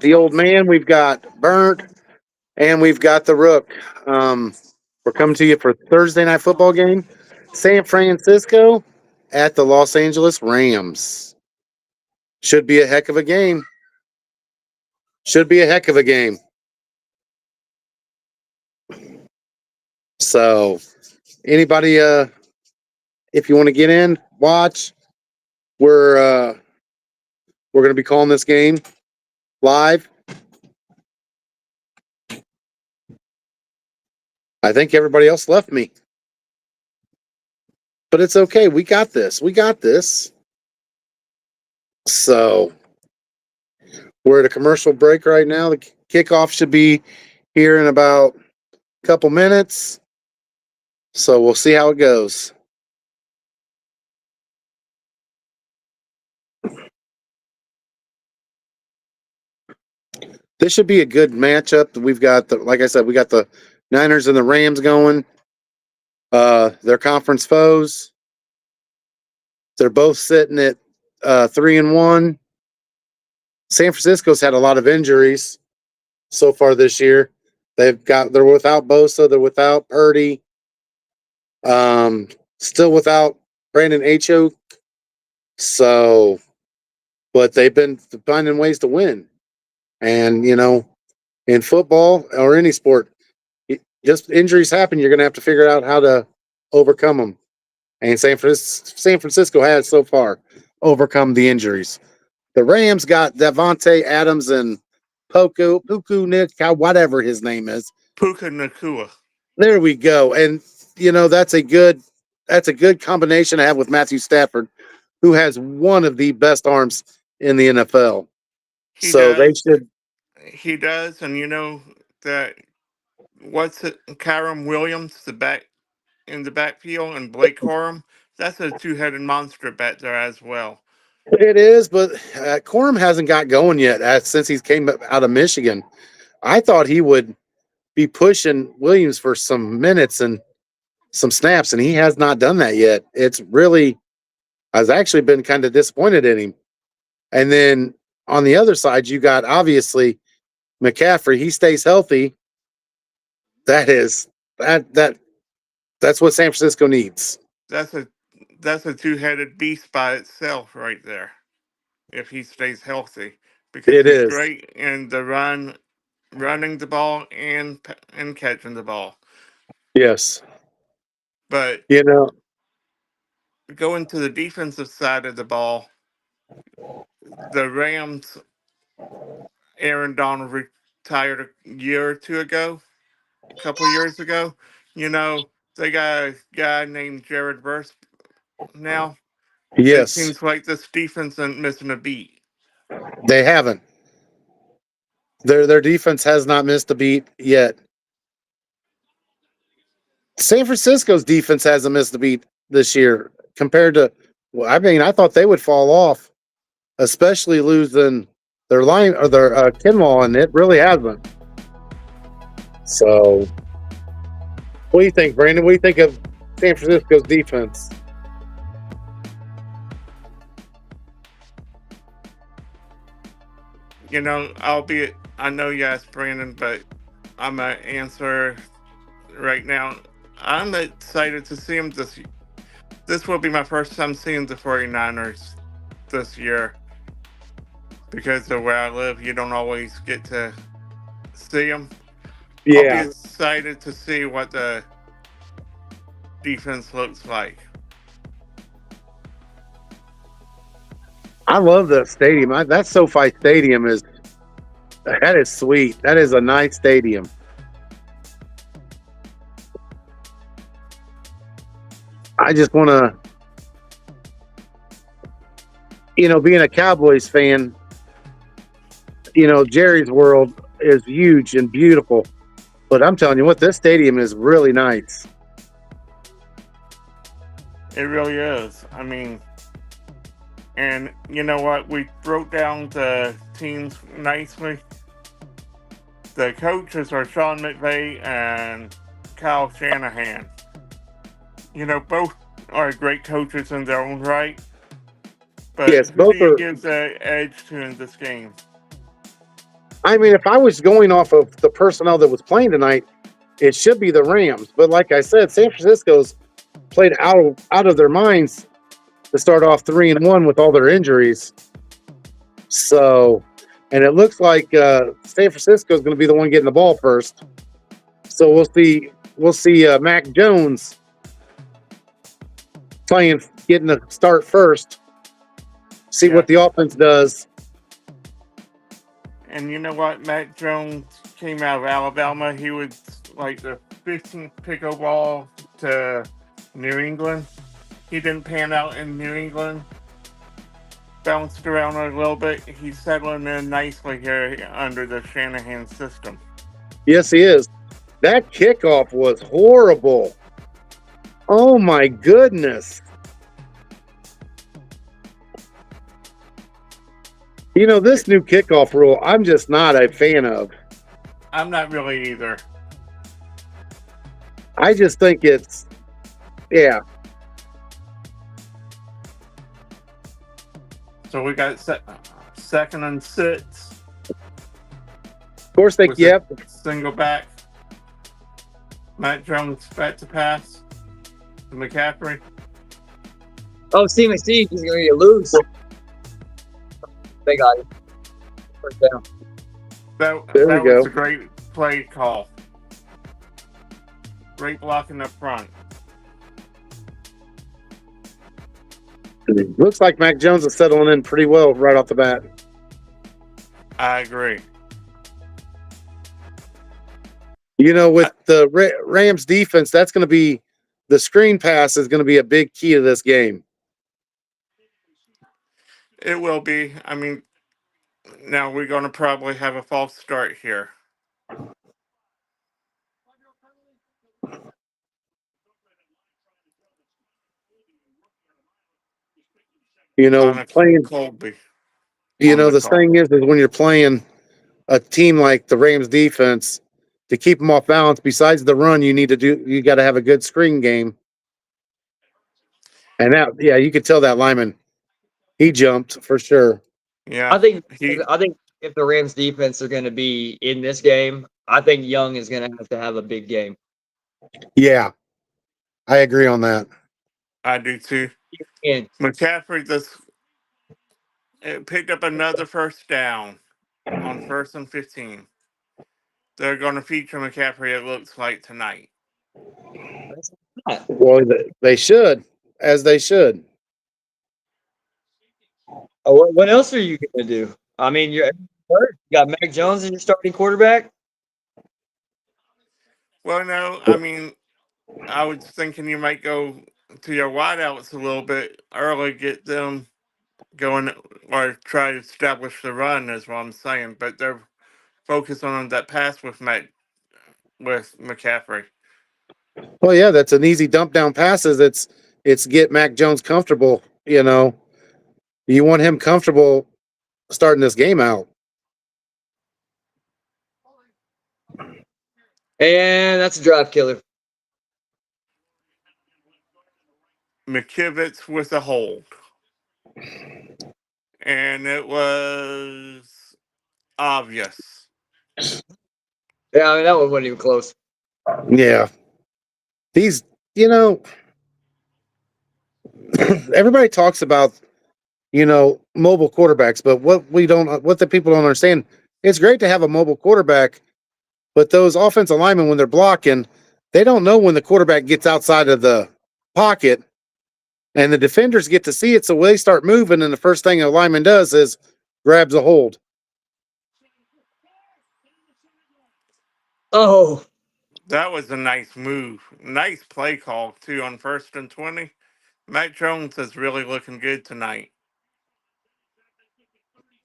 the old man, we've got Burnt, and we've got the Rook. We're coming to you for Thursday night football game. San Francisco at the Los Angeles Rams. Should be a heck of a game. Should be a heck of a game. So, anybody, if you want to get in, watch. We're going to be calling this game live. I think everybody else left me. But it's okay. We got this. We got this. So we're at a commercial break right now. The kickoff should be here in about a couple minutes. So we'll see how it goes. This should be a good matchup. We've got like I said, we got the Niners and the Rams going. They're conference foes. They're both sitting at 3-1. San Francisco's had a lot of injuries so far this year. They're without Bosa, they're without Purdy, still without Brandon Acho. So, but they've been finding ways to win. And in football or any sport, just injuries happen. You're going to have to figure out how to overcome them. And San Francisco has so far overcome the injuries. The Rams got Davante Adams and Puku Nick, whatever his name is. Puka Nakua. There we go. And that's a good combination to have with Matthew Stafford, who has one of the best arms in the NFL. They should. He does, and that Kyron Williams, the back in the backfield, and Blake Corum. That's a two-headed monster back there as well. It is, but Corum hasn't got going yet since he came out of Michigan. I thought he would be pushing Williams for some minutes and some snaps, and he has not done that yet. I've actually been kind of disappointed in him. And then on the other side, you got obviously McCaffrey. He stays healthy. That's what San Francisco needs. That's a two-headed beast by itself right there. If he stays healthy, because he's great in the running the ball and catching the ball. Yes, but going to the defensive side of the ball, the Rams, Aaron Donald retired a year or two ago, a couple years ago. They got a guy named Jared Verse now. Yes. It seems like this defense isn't missing a beat. They haven't. Their defense has not missed a beat yet. San Francisco's defense hasn't missed a beat this year compared to. I thought they would fall off, especially losing their line or their Kinlaw, and it really hasn't. So, what do you think, Brandon? What do you think of San Francisco's defense? I know you asked Brandon, but I'm going to answer right now. I'm excited to see him this year. This will be my first time seeing the 49ers this year. Because of where I live, you don't always get to see them. Yeah. I'll be excited to see what the defense looks like. I love the stadium. That SoFi Stadium is sweet. That is a nice stadium. I just want to, being a Cowboys fan, Jerry's World is huge and beautiful. But I'm telling you what, this stadium is really nice. It really is. I mean, and you know what? We broke down the teams nicely. The coaches are Sean McVay and Kyle Shanahan. Both are great coaches in their own right. But yes, both gives the edge to in this game? I mean, if I was going off of the personnel that was playing tonight, it should be the Rams. But like I said, San Francisco's played out of their minds to start off 3-1 with all their injuries. So, and it looks like San Francisco is going to be the one getting the ball first. So we'll see. We'll see Mac Jones getting the start first. See what the offense does. And you know what? Mac Jones came out of Alabama. He was like the 15th pick overall to New England. He didn't pan out in New England. Bounced around a little bit. He's settling in nicely here under the Shanahan system. Yes, he is. That kickoff was horrible. Oh my goodness. You know, this new kickoff rule, I'm just not a fan of. I'm not really either. I just think it's, yeah. So we got second and 6. Of course, they, yep. Single back. Matt Jones back to pass. To McCaffrey. Oh, Steve McSteed is going to get loose. They got it. First down. That was a great play call. Great blocking up front. Looks like Mac Jones is settling in pretty well right off the bat. I agree. You know, with the Rams defense, that's going to be the screen pass is going to be a big key to this game. It will be. I mean, now we're going to probably have a false start here. You know, playing Colby. You know, the thing is when you're playing a team like the Rams defense, to keep them off balance, besides the run, you got to have a good screen game. And that, yeah, you could tell that lineman, he jumped for sure. Yeah, I think if the Rams defense are going to be in this game, I think Young is going to have a big game. Yeah, I agree on that. I do too. And McCaffrey just picked up another first down on 1st and 15. They're going to feature McCaffrey, it looks like, tonight. Well, they should, as they should. Oh, what else are you going to do? I mean, you got Mac Jones as your starting quarterback? Well, no, I mean, I was thinking you might go to your wideouts a little bit early, get them going, or try to establish the run, is what I'm saying. But they're focused on that pass with McCaffrey. Well, yeah, that's an easy dump down passes. It's get Mac Jones comfortable. You know, you want him comfortable starting this game out. And that's a drive killer. McKivitz with a hold. And it was obvious. Yeah, I mean, that one wasn't even close. Yeah. These, you know, everybody talks about, you know, mobile quarterbacks, but what the people don't understand, it's great to have a mobile quarterback, but those offensive linemen, when they're blocking, they don't know when the quarterback gets outside of the pocket, and the defenders get to see it, so they start moving, and the first thing a lineman does is grabs a hold. Oh. That was a nice move. Nice play call, too, on 1st and 20. Mac Jones is really looking good tonight.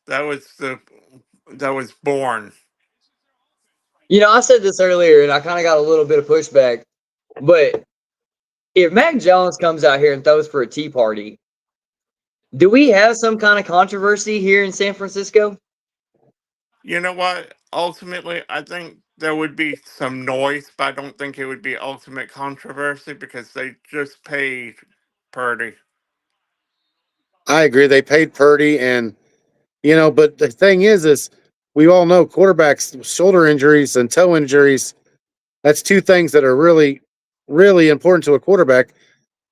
That was born. You know, I said this earlier, and I kind of got a little bit of pushback, but if Mac Jones comes out here and throws for a tea party, do we have some kind of controversy here in San Francisco? You know what? Ultimately, I think there would be some noise, but I don't think it would be ultimate controversy because they just paid Purdy. I agree. They paid Purdy, and, you know, but the thing is we all know quarterbacks, shoulder injuries and toe injuries, that's two things that are really, really important to a quarterback.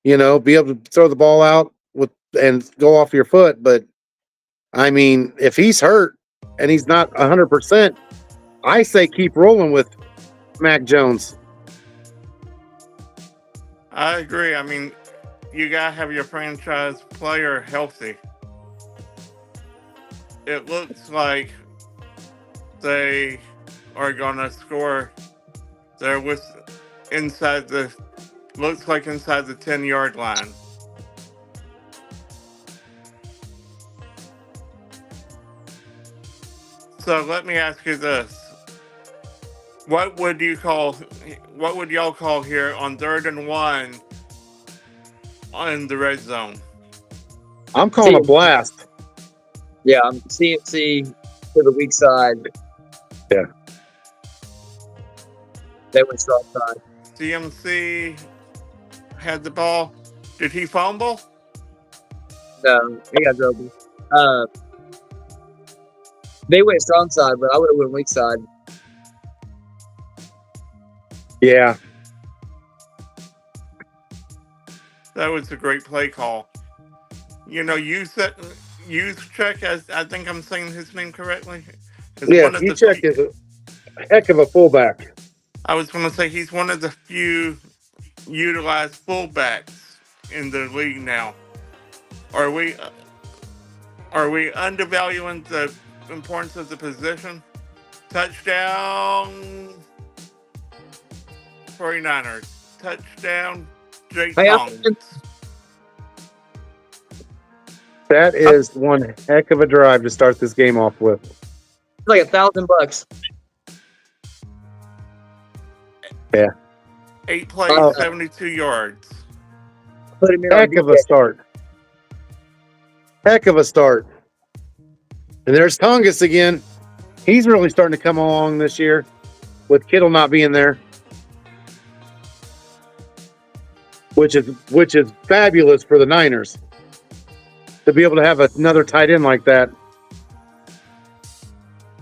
Be able to throw the ball out with and go off your foot. But I mean, if he's hurt and he's not 100%, I say keep rolling with Mac Jones. I agree. I mean, you gotta have your franchise player healthy. It looks like they are gonna score. They're inside the looks like inside the 10-yard line. So let me ask you this: what would y'all call here on 3rd and 1 in the red zone? I'm calling a blast. Yeah, I'm CMC to the weak side. Yeah. They went strong side. CMC had the ball. Did he fumble? No, he got trouble. They went strong side, but I would have went weak side. Yeah. That was a great play call. Use check, as I think I'm saying his name correctly. Juszczyk is a heck of a fullback. I was going to say he's one of the few utilized fullbacks in the league now. Are we undervaluing the importance of the position? Touchdown 49ers. Touchdown Jay Tongs. That is one heck of a drive to start this game off with. It's like $1,000. Yeah. 8 plays, 72 yards. Heck of a start. Heck of a start. And there's Tongas again. He's really starting to come along this year with Kittle not being there. Which is fabulous for the Niners to be able to have another tight end like that.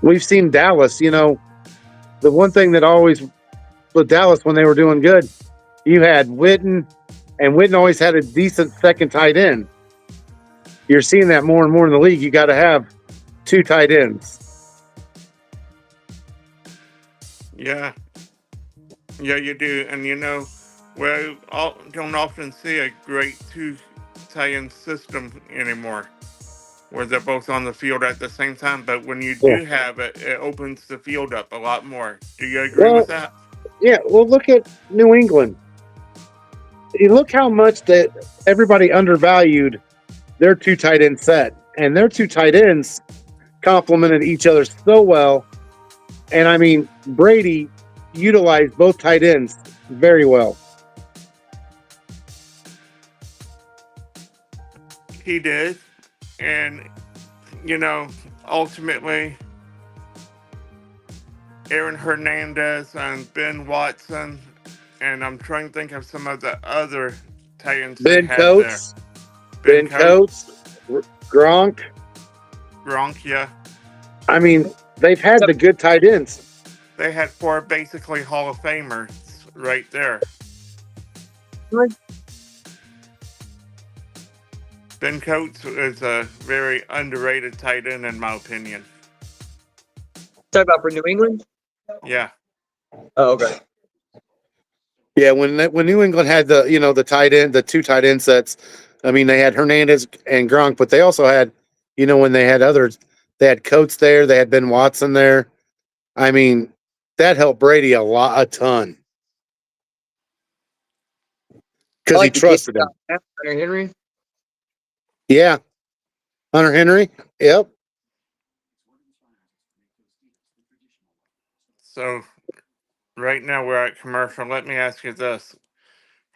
We've seen Dallas, the one thing that always with Dallas when they were doing good, you had Witten, and Witten always had a decent second tight end. You're seeing that more and more in the league. You got to have 2 tight ends. Yeah. Yeah, you do. And we don't often see a great 2 tight end system anymore where they're both on the field at the same time. But when you do have it, it opens the field up a lot more. Do you agree with that? Yeah, well, look at New England. You look how much that everybody undervalued their 2 tight end set, and their 2 tight ends complemented each other so well. And I mean, Brady utilized both tight ends very well. He did. And, ultimately, Aaron Hernandez and Ben Watson, and I'm trying to think of some of the other tight ends Ben Coates. Ben Coates. Gronk, yeah. I mean, they've had the good tight ends. They had 4 basically Hall of Famers right there. Ben Coates is a very underrated tight end, in my opinion. Talk about for New England? Yeah. Oh, okay. Yeah, when New England had the tight end, the 2 tight end sets, I mean, they had Hernandez and Gronk, but they also had, when they had others, they had Coates there, they had Ben Watson there. I mean, that helped Brady a ton. Because he trusted him. Hunter Henry? Yeah. Hunter Henry? Yep. So, right now we're at commercial. Let me ask you this.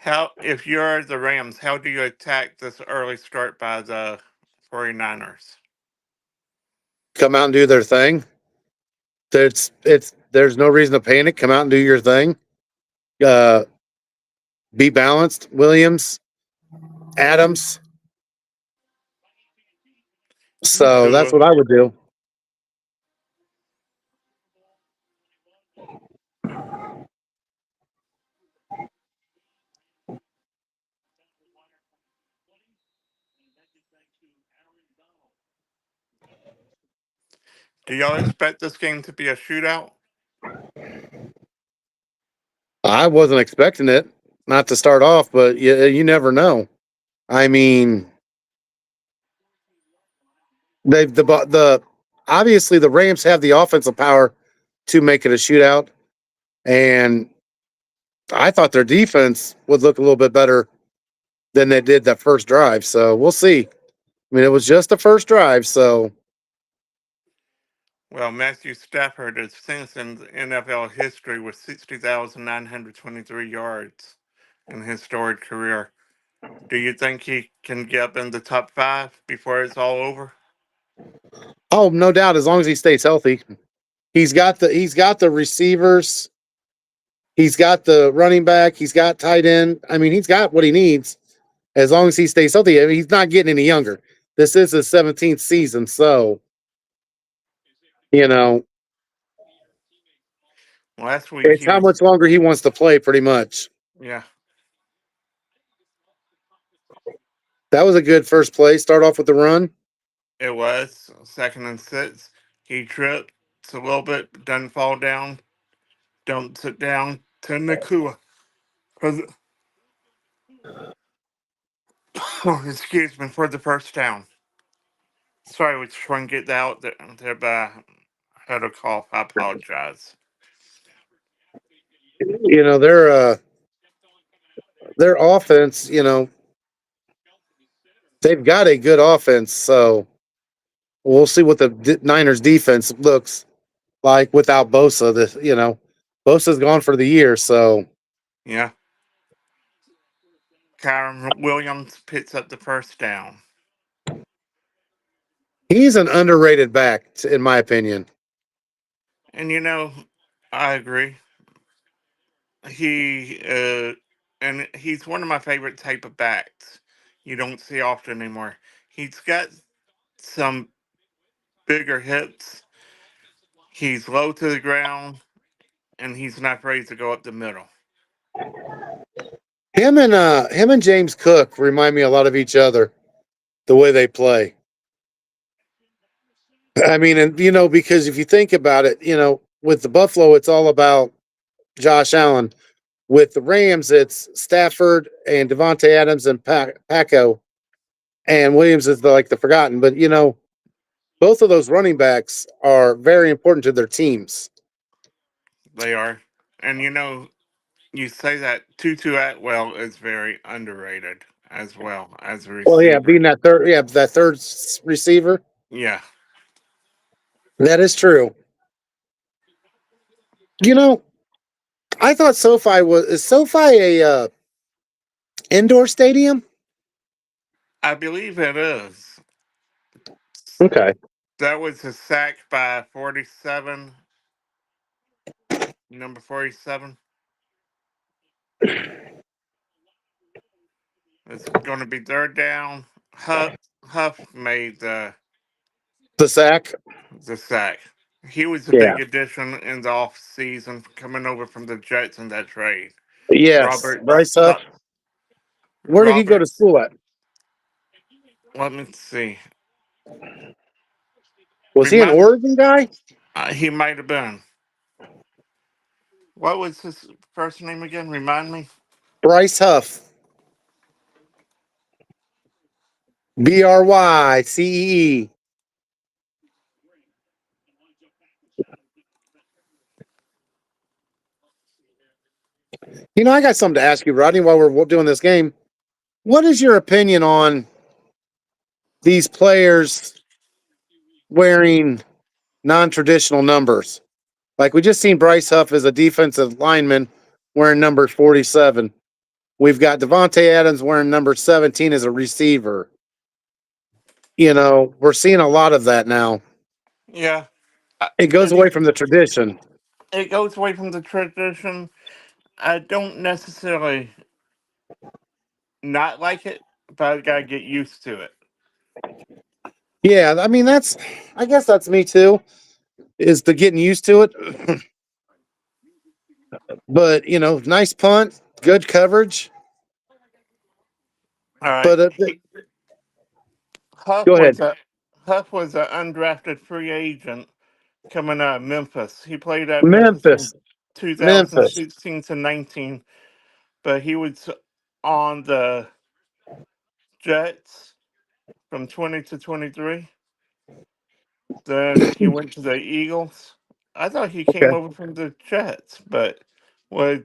If you're the Rams, how do you attack this early start by the 49ers? Come out and do their thing. There's no reason to panic. Come out and do your thing. Be balanced. Williams, Adams. So that's what I would do. Do y'all expect this game to be a shootout? I wasn't expecting it, not to start off, but you never know. I mean, they've the obviously the Rams have the offensive power to make it a shootout, and I thought their defense would look a little bit better than they did that first drive. So we'll see. I mean, it was just the first drive, so Well, Matthew Stafford is since in NFL history with 60,923 yards in his storied career. Do you think he can get up in the top five before it's all over? oh, no doubt, as long as he stays healthy. He's got the receivers, he's got the running back, he's got tight end. I mean, he's got what he needs as long as he stays healthy. I mean, he's not getting any younger. This is his 17th season, so you know, Last week it's he how was, much longer he wants to play, pretty much. yeah, That was a good first play. Start off with the run. it was 2nd and 6. He tripped a little bit, doesn't fall down, don't sit down to Nakua. Excuse me, for the first down. Sorry, I was trying to get that out there, but I had a cough. I apologize. You know, their offense, they've got a good offense, so we'll see what the Niners defense looks like without Bosa. Bosa's gone for the year, so Yeah. Kyron Williams picks up the first down. he's an underrated back, in my opinion. And I agree. He and he's one of my favorite type of backs. You don't see often anymore. He's got some bigger hips. He's low to the ground, and he's not afraid to go up the middle. Him and James Cook remind me a lot of each other, the way they play. I mean, and because if you think about it, with the Buffalo, it's all about Josh Allen. With the Rams, it's Stafford and Devontae Adams and Paco, and Williams is like the forgotten. But both of those running backs are very important to their teams. They are, and you say that Tutu Atwell is very underrated as well as a Well, yeah, receiver. being that third receiver, Yeah, that is true. You know, I thought SoFi is SoFi a indoor stadium? I believe it is. Okay. That was a sack by 47, number 47. It's going to be third down. Huff made The sack. the sack. He was a Yeah. big addition in the off season, coming over from the Jets in that trade. Yes. Roberts, Bryce Huff. Where did he go to Roberts. school at? Let me see. Was he an Remind. Oregon guy? He might have been. What was his first name again? Remind me. Bryce Huff. Bryce. I got something to ask you, Rodney, while we're doing this game. What is your opinion on these players wearing non-traditional numbers? Like we just seen Bryce Huff as a defensive lineman wearing number 47. We've got Devontae Adams wearing number 17 as a receiver. We're seeing a lot of that now. Yeah. It goes away from the tradition. It goes away from the tradition. I don't necessarily not like it, but I gotta get used to it. Yeah, I guess that's me too, is the getting used to it. But nice punt, good coverage. All right. But Huff go ahead. was a Huff was an undrafted free agent coming out of Memphis. He played at Memphis from Memphis, Memphis. 2016 to 19, but he was on the Jets from 20 to 23. Then he went to the Eagles. I thought he came Okay. over from the Jets, but what?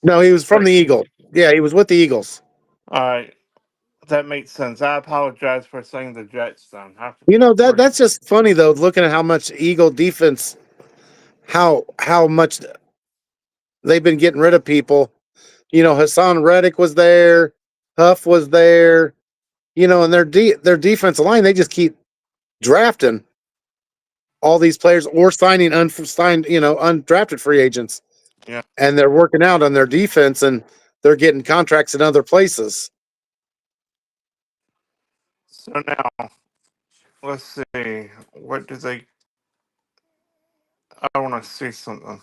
No, he was from the Eagles. Yeah, he was with the Eagles. All right, that makes sense. I apologize for saying the Jets. Then That's just funny though, looking at how much Eagle defense, how much they've been getting rid of people. Hassan Reddick was there, Huff was there. And their defensive line, they just keep drafting all these players or signing unsigned, undrafted free agents. Yeah. And they're working out on their defense and they're getting contracts in other places. So now let's see. What do they? I want to see something.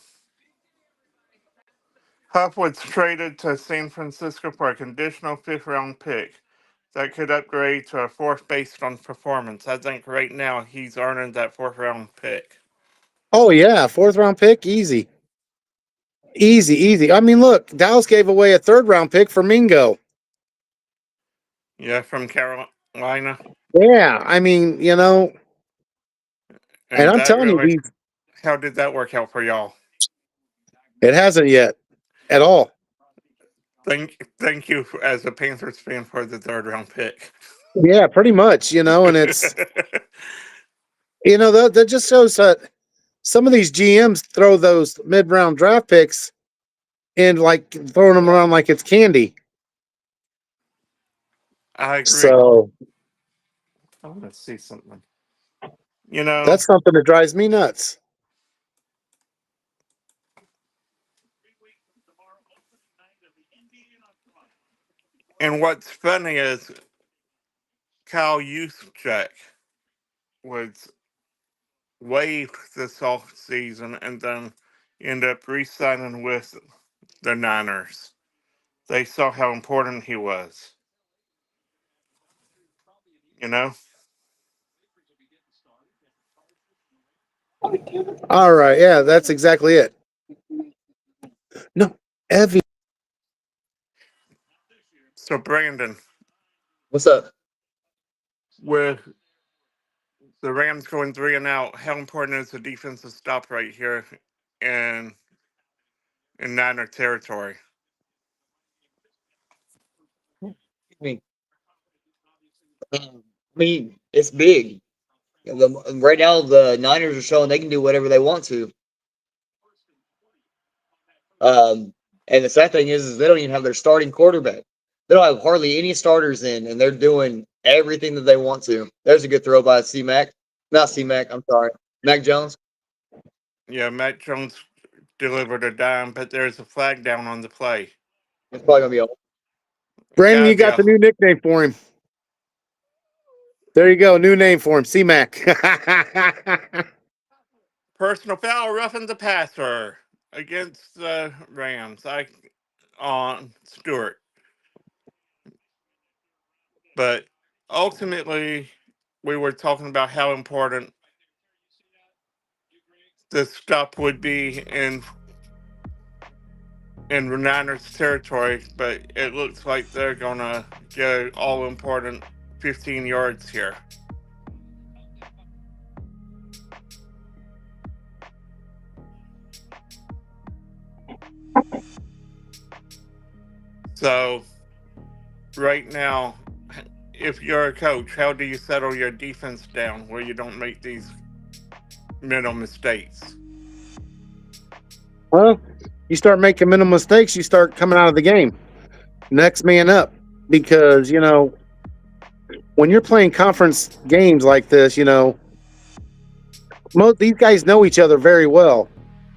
Huff was traded to San Francisco for a conditional fifth-round pick that could upgrade to a fourth based on performance. I think right now he's earning that fourth-round pick. Oh yeah, fourth round pick, easy. Easy. I mean, look, Dallas gave away a third round pick for Mingo. Yeah, from Carolina. Yeah, I mean, and And I'm that telling you, really, how did that work out for y'all? it hasn't yet at all. Thank you as a Panthers fan for the third-round pick. Yeah, pretty much, and it's, that just shows that some of these GMs throw those mid round draft picks and like throwing them around like it's candy. I agree. So I want to see something. that's something that drives me nuts. And what's funny is Kyle Juszczyk was waived this off season and then ended up re-signing with the Niners. They saw how important he was. All right, yeah, that's exactly it. No, Evie. So Brandon, What's up? with the Rams going 3-0, how important is the defensive stop right here in Niner territory? I mean, it's big. Right now, the Niners are showing they can do whatever they want to. And the sad thing is they don't even have their starting quarterback. They don't have hardly any starters in, and they're doing everything that they want to. There's a good throw by C-Mac. Not C-Mac, I'm sorry. Mac Jones. Yeah, Matt Jones delivered a dime, but there's a flag down on the play. It's probably going to be a Brandon, you got the new nickname for him. There you go, new name for him, C-Mac. Personal foul, roughing the passer against the Rams. On Stewart. But ultimately, we were talking about how important this stop would be in Niners territory, but it looks like they're gonna get all important 15 yards here. So, right now, if you're a coach, how do you settle your defense down where you don't make these mental mistakes? Well, you start making minimal mistakes, you start coming out of the game. Next man up. Because, when you're playing conference games like this, these guys know each other very well.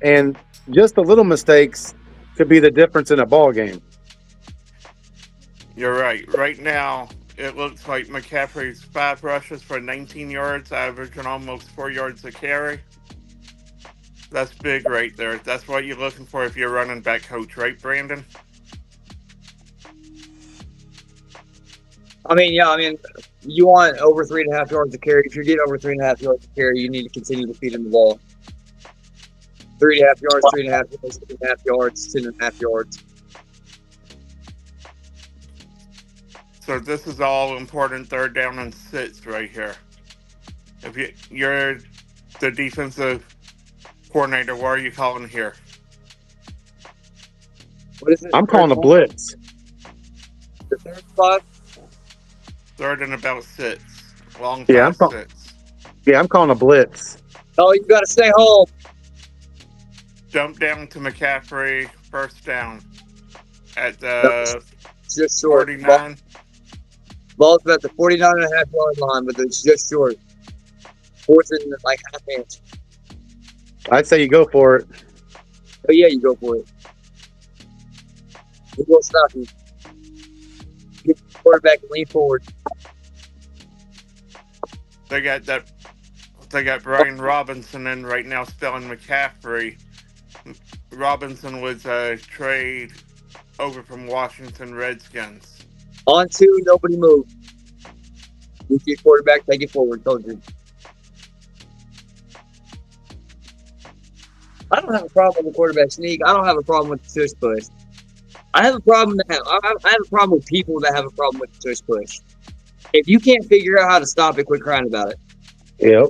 And just the little mistakes could be the difference in a ball game. You're right. Right now, it looks like McCaffrey's 5 rushes for 19 yards, averaging almost 4 yards a carry. That's big right there. That's what you're looking for if you're running back coach, right, Brandon? I mean, yeah, I mean, you want over 3.5 yards of carry. If you're getting over 3.5 yards of carry, you need to continue to feed him the ball. 3.5 yards, 3.5 yards, 3.5 yards, 10.5 yards. So this is all important third down and sits right here. If you're the defensive coordinator, what are you calling here? What is it? I'm calling a blitz. The third spot? Third and about six. Long Yeah, pass sits. I'm calling a blitz. Oh, you got to stay home. Jump down to McCaffrey, first down at the Just short. 49. Ball's about the 49.5 yard line, but it's just short. Fourth and like half inch. I'd say you go for it. Oh, yeah, you go for it. You will stop you. Get the quarterback and lean forward. They got Brian Robinson in right now, spelling McCaffrey. Robinson was a trade over from Washington Redskins. On two, nobody move. Get your quarterback, take it forward. Told you. I don't have a problem with the quarterback sneak. I don't have a problem with the tush push. I have a problem I have a problem with people that have a problem with the tush push. If you can't figure out how to stop it, quit crying about it. Yep.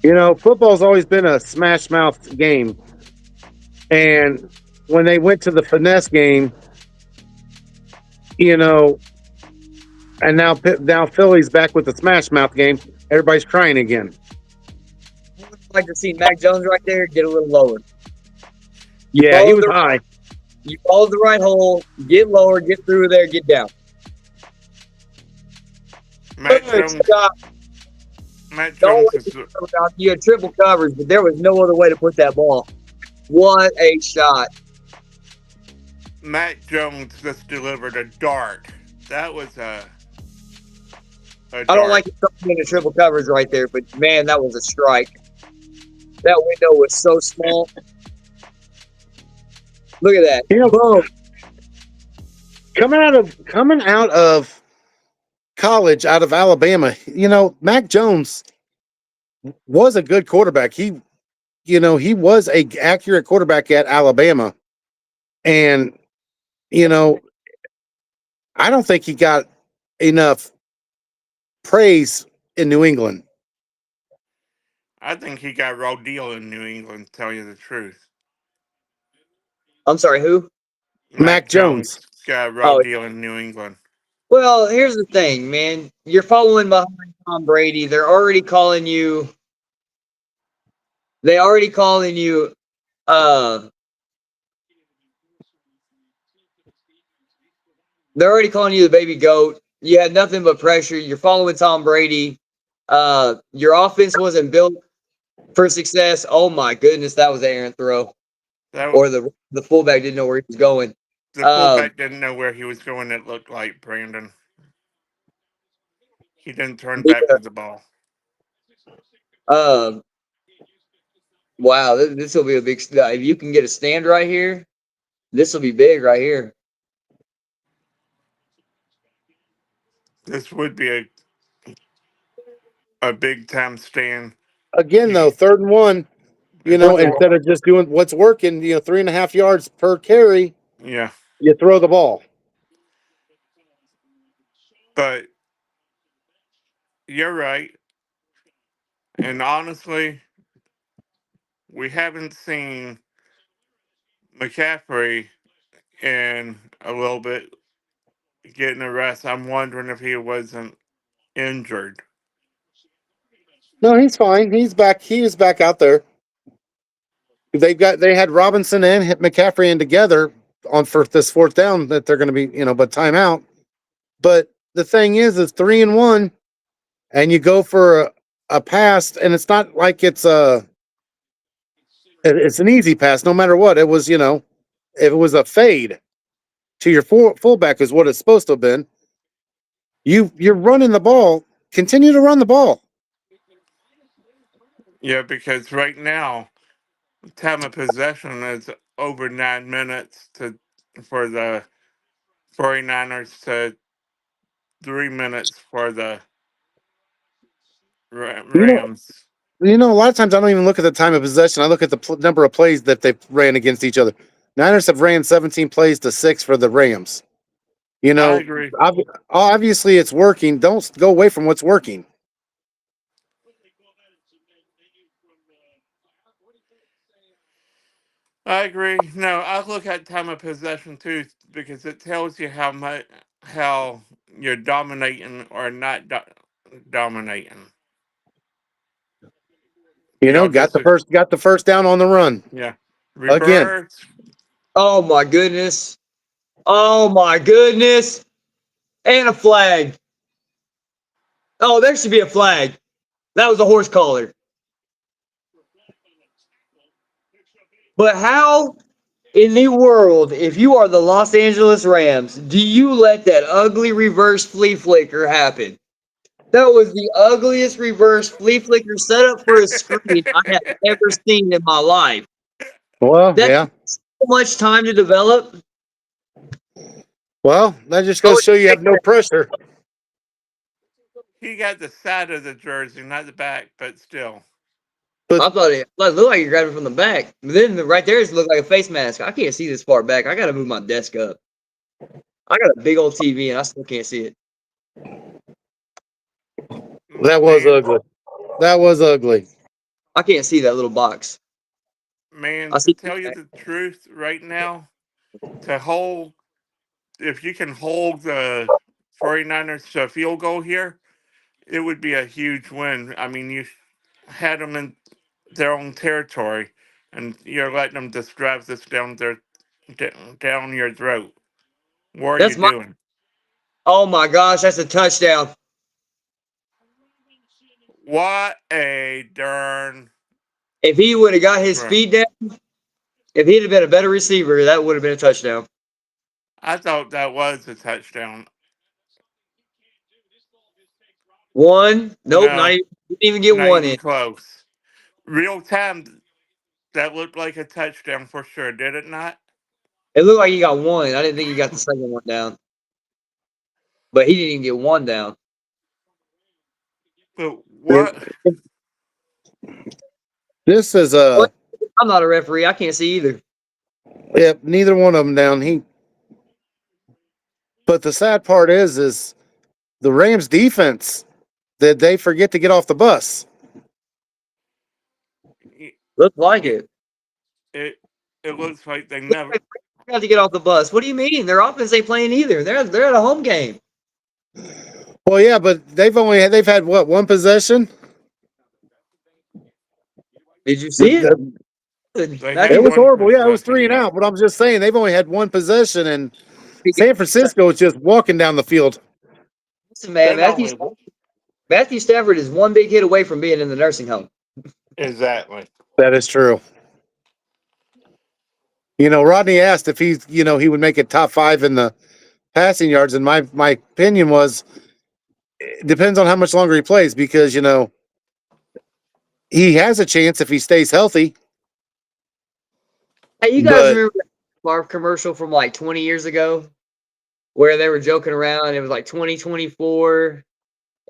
You know, football's always been a smash mouth game. And when they went to the finesse game, you know, and now Philly's back with the smash mouth game, everybody's crying again. I'd like to see Mac Jones right there get a little lower. Yeah, he was high. You followed the right hole, get lower, get through there, get down. Matt Jones is You had triple coverage, but there was no other way to put that ball. What a shot. Matt Jones just delivered a dart. That was a dart. I don't like it in a triple coverage right there, but man, that was a strike. That window was so small. Look at that. You know, boom. Coming out of college, out of Alabama, you know, Mac Jones was a good quarterback. He was a accurate quarterback at Alabama. And, you know, I don't think he got enough praise in New England. I think he got raw deal in New England, to tell you the truth. I'm sorry, who? Mac Jones got raw deal in New England. Well, here's the thing, man. You're following behind Tom Brady. They're already calling you the baby goat. You had nothing but pressure. You're following Tom Brady. Your offense wasn't built for success. Oh my goodness, that was an errant throw. Or the fullback didn't know where he was going. The fullback didn't know where he was going, it looked like, Brandon. He didn't turn back to the ball. Wow, this will be a big. If you can get a stand right here, this will be big right here. This would be a big time stand. Again, though, 3rd and 1. You know, instead of just doing what's working, 3.5 yards per carry. Yeah. You throw the ball. But you're right. And honestly, we haven't seen McCaffrey in a little bit getting a rest. I'm wondering if he wasn't injured. No, he's fine. He's back. He is back out there. They had Robinson and McCaffrey in together for this 4th down that they're going to be, but timeout. But the thing is 3 and 1, and you go for a pass, and it's not like it's an easy pass. No matter what, it was, if it was a fade to your fullback is what it's supposed to have been. You're running the ball. Continue to run the ball. Yeah, because right now, time of possession is over 9 minutes for the 49ers to 3 minutes for the You know, Rams. a lot of times I don't even look at the time of possession. I look at the number of plays that they've ran against each other. Niners have ran 17 plays to 6 for the Rams. You I know, agree. obviously it's working. Don't go away from what's working. I agree. No, I look at time of possession too because it tells you how you're dominating or not dominating. You know, Y'all disagree? got the first down on the run Yeah. again. Reverse. Oh my goodness. Oh my goodness. And a flag. Oh, there should be a flag. That was a horse collar. But how in the world, if you are the Los Angeles Rams, do you let that ugly reverse flea flicker happen? That was the ugliest reverse flea flicker set up for a screen I have ever seen in my life. Well, That yeah. took so much time to develop. Well, that just Oh, goes to show you have no pressure. He got the side of the jersey, not the back, but still. I thought it looked like you grabbed it from the back. But then right there it looked like a face mask. I can't see this far back. I got to move my desk up. I got a big old TV and I still can't see it. That was Man, ugly. That was ugly. I can't see that little box. man, I to see. tell you the truth right now, to hold, if you can hold the 49ers to a field goal here, it would be a huge win. I mean, you had them in their own territory, and you're letting them just drive this down your throat. What are you That's my. doing? Oh my gosh, that's a touchdown. What a darn If he would have got his run! feet down, if he'd have been a better receiver, that would have been a touchdown. I thought that was a touchdown. One, nope, not No, even, didn't even get not one even in. close. Real time, that looked like a touchdown for sure, did it not? It looked like he got one. I didn't think he got the second one down, but he didn't even get one down. But what? This is a I'm not a referee. I can't see either. yeah, neither one of them down. But the sad part is the Rams defense, did they forget to get off the bus? Looks like it. It it looks like they Looks never. like they got to get off the bus. What do you mean? Their offense ain't playing either. They're at a home game. Well, yeah, but they've had what, one possession? Did you see it? It They Not had even. was one horrible. Yeah, it was possession, 3 and yeah. out, but I'm just saying they've only had one possession, and San Francisco is just walking down the field. Listen, man, They're only Matthew Stafford is one big hit away from being in the nursing home. exactly. That is true. You know, Rodney asked if he would make it top 5 in the passing yards, and my opinion was it depends on how much longer he plays because he has a chance if he stays healthy. Hey, you guys But remember that Favre commercial from like 20 years ago where they were joking around? It was like 2024,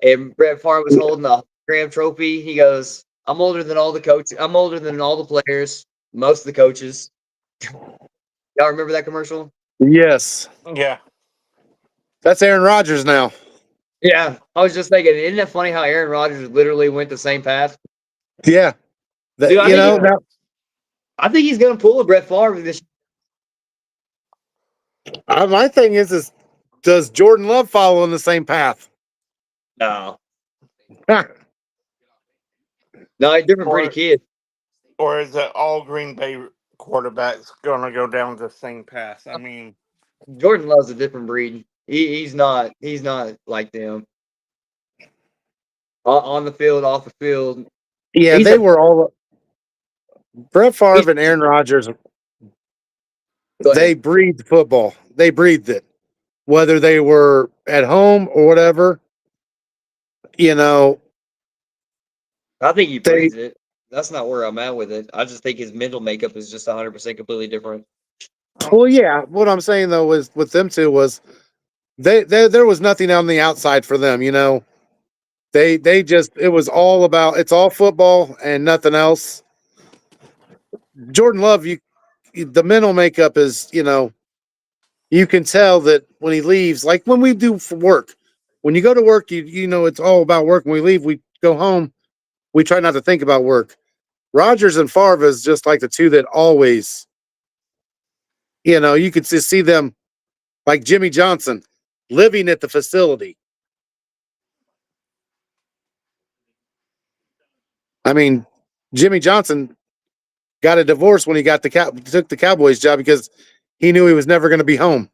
and Brett Favre was holding the Graham trophy. He goes, "I'm older than all the coaches. I'm older than all the players, most of the coaches." Y'all remember that commercial? yes, Yeah. that's Aaron Rodgers now. Yeah, I was just thinking, isn't it funny how Aaron Rodgers literally went the same path? Yeah, Dude, I think Yeah. now I think he's gonna pull a Brett Favre this. my thing is does Jordan Love follow in the same path? No, no, he's a different breed of Or kid. or is it all Green Bay quarterbacks gonna go down the same path? I mean, Jordan Love's a different breed. He's not like them. On the field, off the field. Yeah, He's they a were all Brett he's, Favre and Aaron Rodgers. go They ahead. breathed football. They breathed it, whether they were at home or whatever. You know, I think he they breathes it. that's not where I'm at with it. I just think his mental makeup is just 100% completely different. Well, yeah. What I'm saying though is with them two was they there was nothing on the outside for them. You know, they just it was all about it's all football and nothing else. Jordan Love, the mental makeup is you can tell that when he leaves, like when we do for work, when you go to work, you know it's all about work. When we leave, we go home. We try not to think about work. Rogers and Favre is just like the two that always, you could just see them like Jimmy Johnson living at the facility. I mean, Jimmy Johnson got a divorce when he took the Cowboys job because he knew he was never going to be home.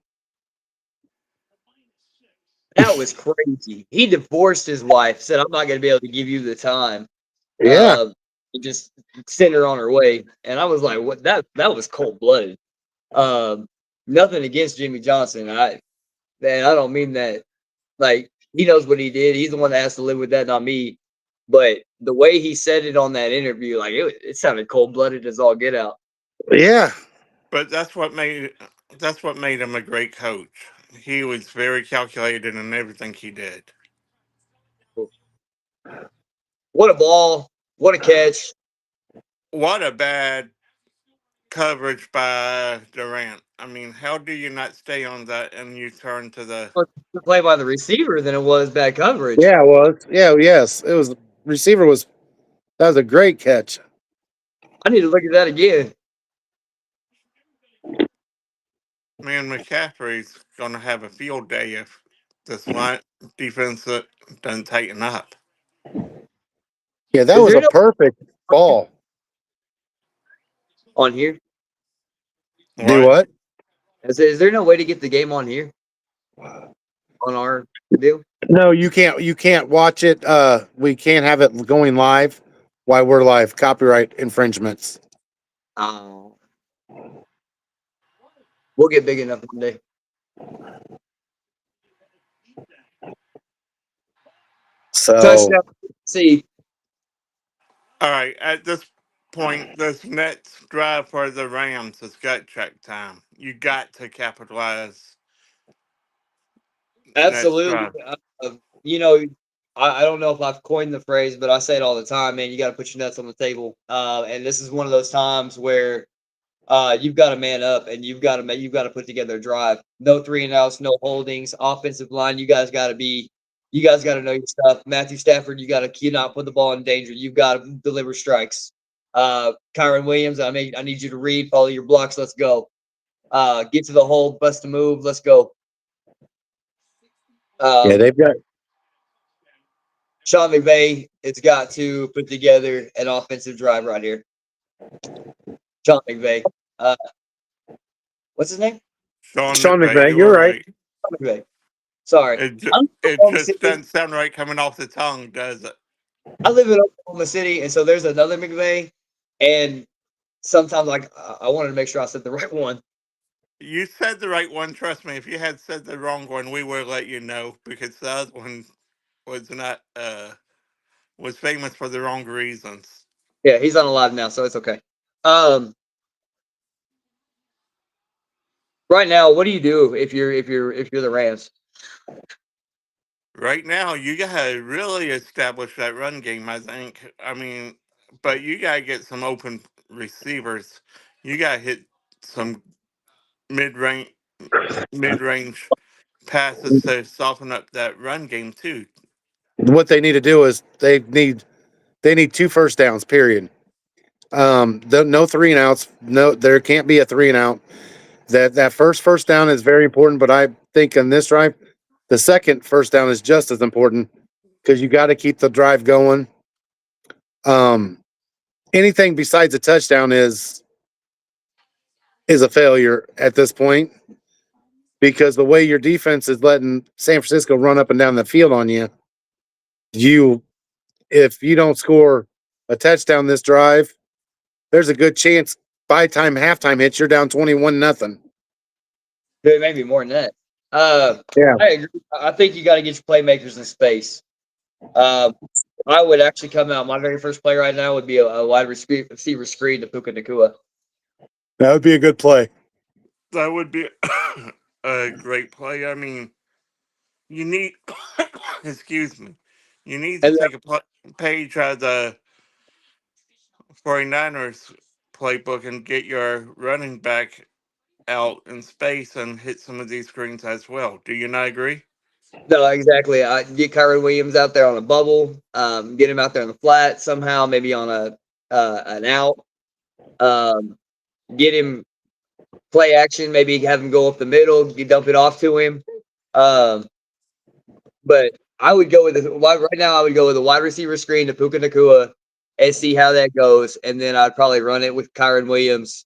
That was crazy. He divorced his wife, said, "I'm not going to be able to give you the time." Yeah. He just sent her on her way. And I was like, "What? That was cold blooded." Nothing against Jimmy Johnson. I don't mean that. Like, he knows what he did. He's the one that has to live with that, not me. But the way he said it on that interview, like it sounded cold blooded as all get out. Yeah. But that's what made him a great coach. He was very calculated in everything he did. What a ball! What a catch! What a bad coverage by Durant. I mean, how do you not stay on that and you turn to the Play by the receiver than it was bad coverage. Yeah, it was. Yeah, yes. It was receiver was that was a great catch. I need to look at that again. man? McCaffrey's going to have a field day if this line defense doesn't tighten up. Yeah, that Is was there a no perfect ball. on here? Do what? Is there no way to get the game on here on our deal? No, you can't. You can't watch it. We can't have it going live while we're live. Copyright infringements. Oh, we'll get big enough one day. So Touchdown. See, All right, at this point, this next drive for the Rams is gut check time. You got to capitalize next absolutely. drive. You know, I don't know if I've coined the phrase, but I say it all the time, man. You got to put your nuts on the table. And this is one of those times where you've got to man up and you've got to put together a drive. No 3-and-outs, no holdings. Offensive line, you guys got to know your stuff. Matthew Stafford, you not put the ball in danger. You've got to deliver strikes. Kyron Williams, I need you to read, follow your blocks. Let's go. Get to the hole, bust a move. Let's go. yeah, they've got. Sean McVay has got to put together an offensive drive right here. Sean McVay. What's his name? Sean Sean McVay, McVay, you you're were right. right. Sean McVay. Sorry. It just doesn't sound right coming off the tongue, does it? I live in Oklahoma City, and so there's another McVay, and sometimes like I wanted to make sure I said the right one. You said the right one. Trust me. If you had said the wrong one, we would let you know because the other one was not was famous for the wrong reasons. Yeah, he's on alive now, so it's okay. Right now, what do you do if you're the Rams? Right now, you gotta really establish that run game. I think. I mean, but you gotta get some open receivers. You gotta hit some mid range mid range passes to soften up that run game too. What they need to do is they need 2 first downs. Period. No 3-and-outs. No, there can't be a 3-and-out. That first down is very important, but I think in this drive, the second first down is just as important because you got to keep the drive going. Um, Anything besides a touchdown is a failure at this point because the way your defense is letting San Francisco run up and down the field on you, if you don't score a touchdown this drive, there's a good chance by time halftime hits, you're down 21-0. Maybe more than that. Yeah. I agree. I think you got to get your playmakers in space. I would actually come out. My very first play right now would be a wide receiver screen to Puka Nakua. That would be a good play. That would be a great play. I mean, you need, excuse me, you need to And take a page out of the 49ers playbook and get your running back out in space and hit some of these screens as well. Do you not agree? no, exactly. Get Kyron Williams out there on a bubble. Get him out there on the flat somehow, maybe on an out. Get him play action. Maybe have him go up the middle. You dump it off to him. But I would go with right now. I would go with a wide receiver screen to Puka Nakua and see how that goes. And then I'd probably run it with Kyron Williams.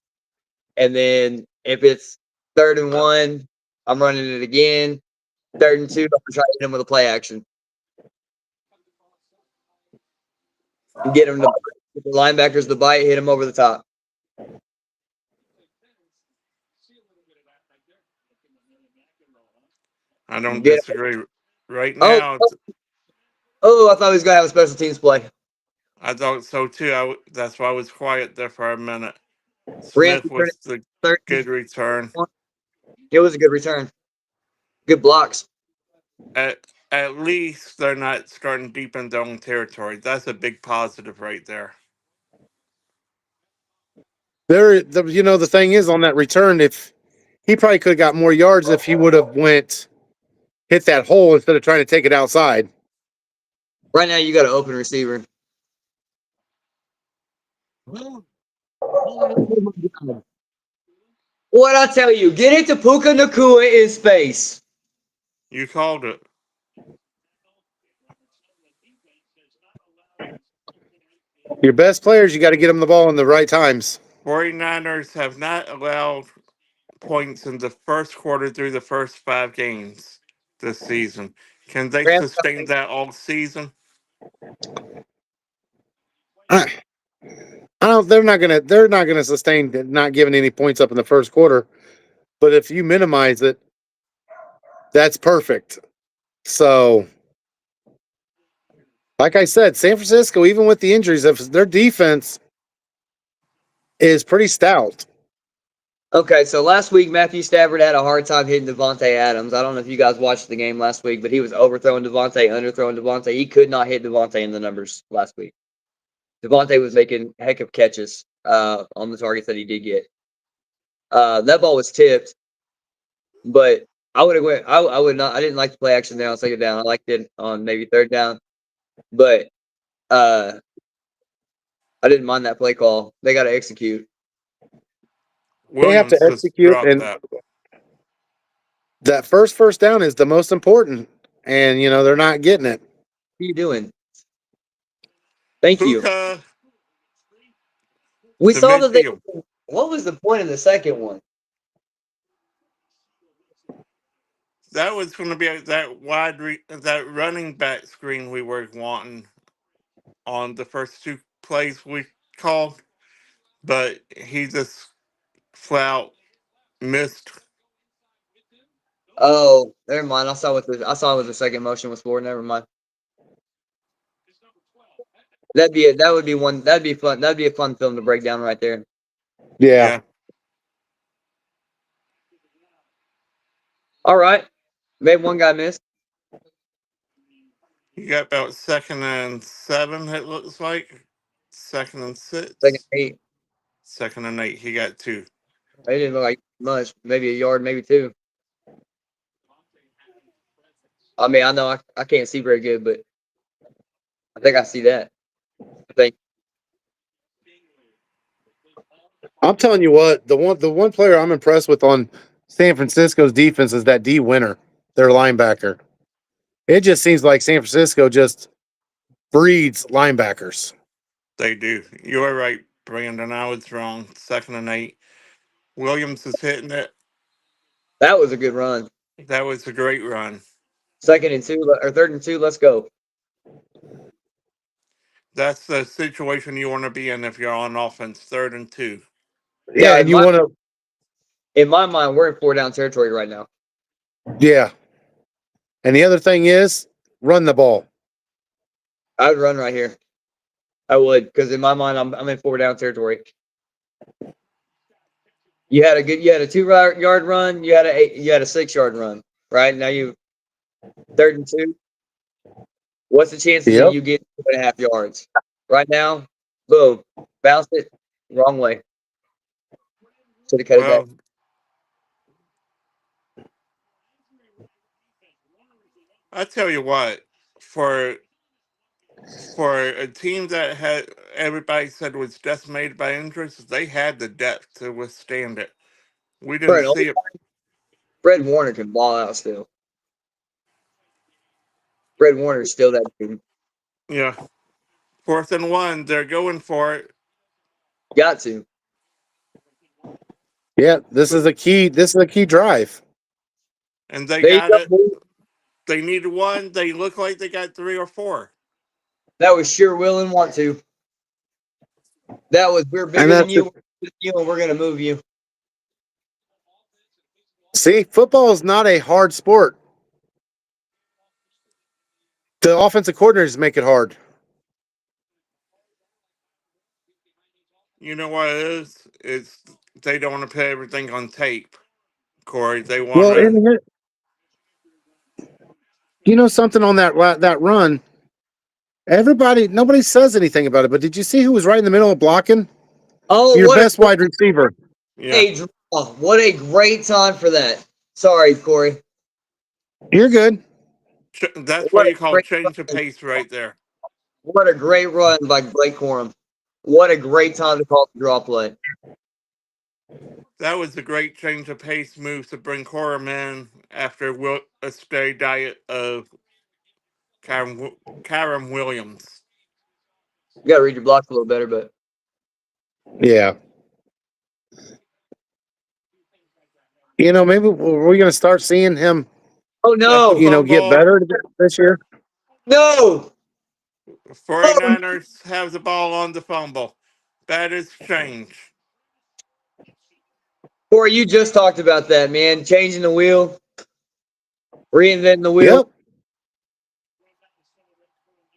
And then if it's 3rd and 1, I'm running it again. 3rd and 2, I'm gonna try to hit him with a play action. And get him to get the linebackers the bite, hit him over the top. I don't Get disagree. Right Oh, now, I thought he was gonna have a special teams play. I thought so too. That's why I was quiet there for a minute. Rams Smith returning was the 3rd. good return. It was a good return. Good blocks. At least they're not starting deep in their own territory. That's a big positive right there. The thing is on that return, if he probably could have got more yards if he would have hit that hole instead of trying to take it outside. Right now, you got an open receiver. What I tell you, get it to Puka Nakua in space. You called it. Your best players, you got to get them the ball in the right times. 49ers have not allowed points in the first quarter through the first 5 games this season. Can they Rams, sustain that all season? I don't. They're not gonna sustain not giving any points up in the first quarter. But if you minimize it, that's perfect. So, like I said, San Francisco, even with the injuries, if their defense is pretty stout. Okay, so last week Matthew Stafford had a hard time hitting Devontae Adams. I don't know if you guys watched the game last week, but he was overthrowing Devontae, underthrowing Devontae. He could not hit Devontae in the numbers last week. Devontae was making a heck of catches on the targets that he did get. That ball was tipped, but I would have went. I would not. I didn't like the play action there on 2nd down. I liked it on maybe 3rd down, but I didn't mind that play call. They got to execute. They have to Williams just execute, dropped and that. that first down is the most important. And they're not getting it. What are you doing? Thank you. Puka We to saw that they. midfield. What was the point in the second one? That was going to be that running back screen we were wanting on the first 2 plays we called, but he just flat out missed. Oh, never mind. I saw what the second motion was for. Never mind. That'd be fun. That'd be a fun film to break down right there. Yeah. All right. Made one guy miss. You got about 2nd and 7, it looks like. 2nd and 6. 2nd 8. 2nd and 8. He got 2. It didn't look like much. Maybe a yard, maybe 2. I mean, I know I can't see very good, but I think I see that. I think. I'm telling you what, the one player I'm impressed with on San Francisco's defense is that D Winner, their linebacker. It just seems like San Francisco just breeds linebackers. They do. You are right, Brandon. I was wrong. 2nd and 8. Williams is hitting it. That was a good run. That was a great run. 2nd and 2 or 3rd and 2. Let's go. That's the situation you want to be in if you're on offense. 3rd and 2. Yeah, and you want to. In my mind, we're in 4-down territory right now. Yeah. And the other thing is run the ball. I would run right here. I would, because in my mind, I'm in 4-down territory. You had a 2-yard run. You had a 6-yard run. Right now, you 3rd and 2. What's the chances of you getting 2.5 yards? Right now, boom, bounce it wrong way. Should have cut it back. Well, I tell you what, for a team that had everybody said was decimated by injuries, they had the depth to withstand it. We didn't see it. Fred Warner can ball out still. Fred Warner's still that dude. Yeah. 4th and 1, they're going for it. Got to. Yeah, this is a key drive. And they got it. They needed 1. They look like they got 3 or 4. That was sure will and want to. That was we're bigger than you, and we're gonna move you. See, football is not a hard sport. The offensive coordinators make it hard. You know what it is? It's they don't want to put everything on tape, Corey. They want to. You know something on that run? Nobody says anything about it. But did you see who was right in the middle of blocking? Oh, your best wide receiver. Yeah. What a great time for that. Sorry, Corey. You're good. That's what you call change of pace right there. What a great run by Blake Corum. What a great time to call the draw play. That was a great change of pace move to bring Corum in after a steady diet of Karen Williams. You got to read your blocks a little better, but. Yeah. You know, maybe we're going to start seeing him. Oh, no. Get better this year. No. 49ers have the ball on the fumble. That is change. Corey, you just talked about that, man. Changing the wheel. Reinventing the wheel.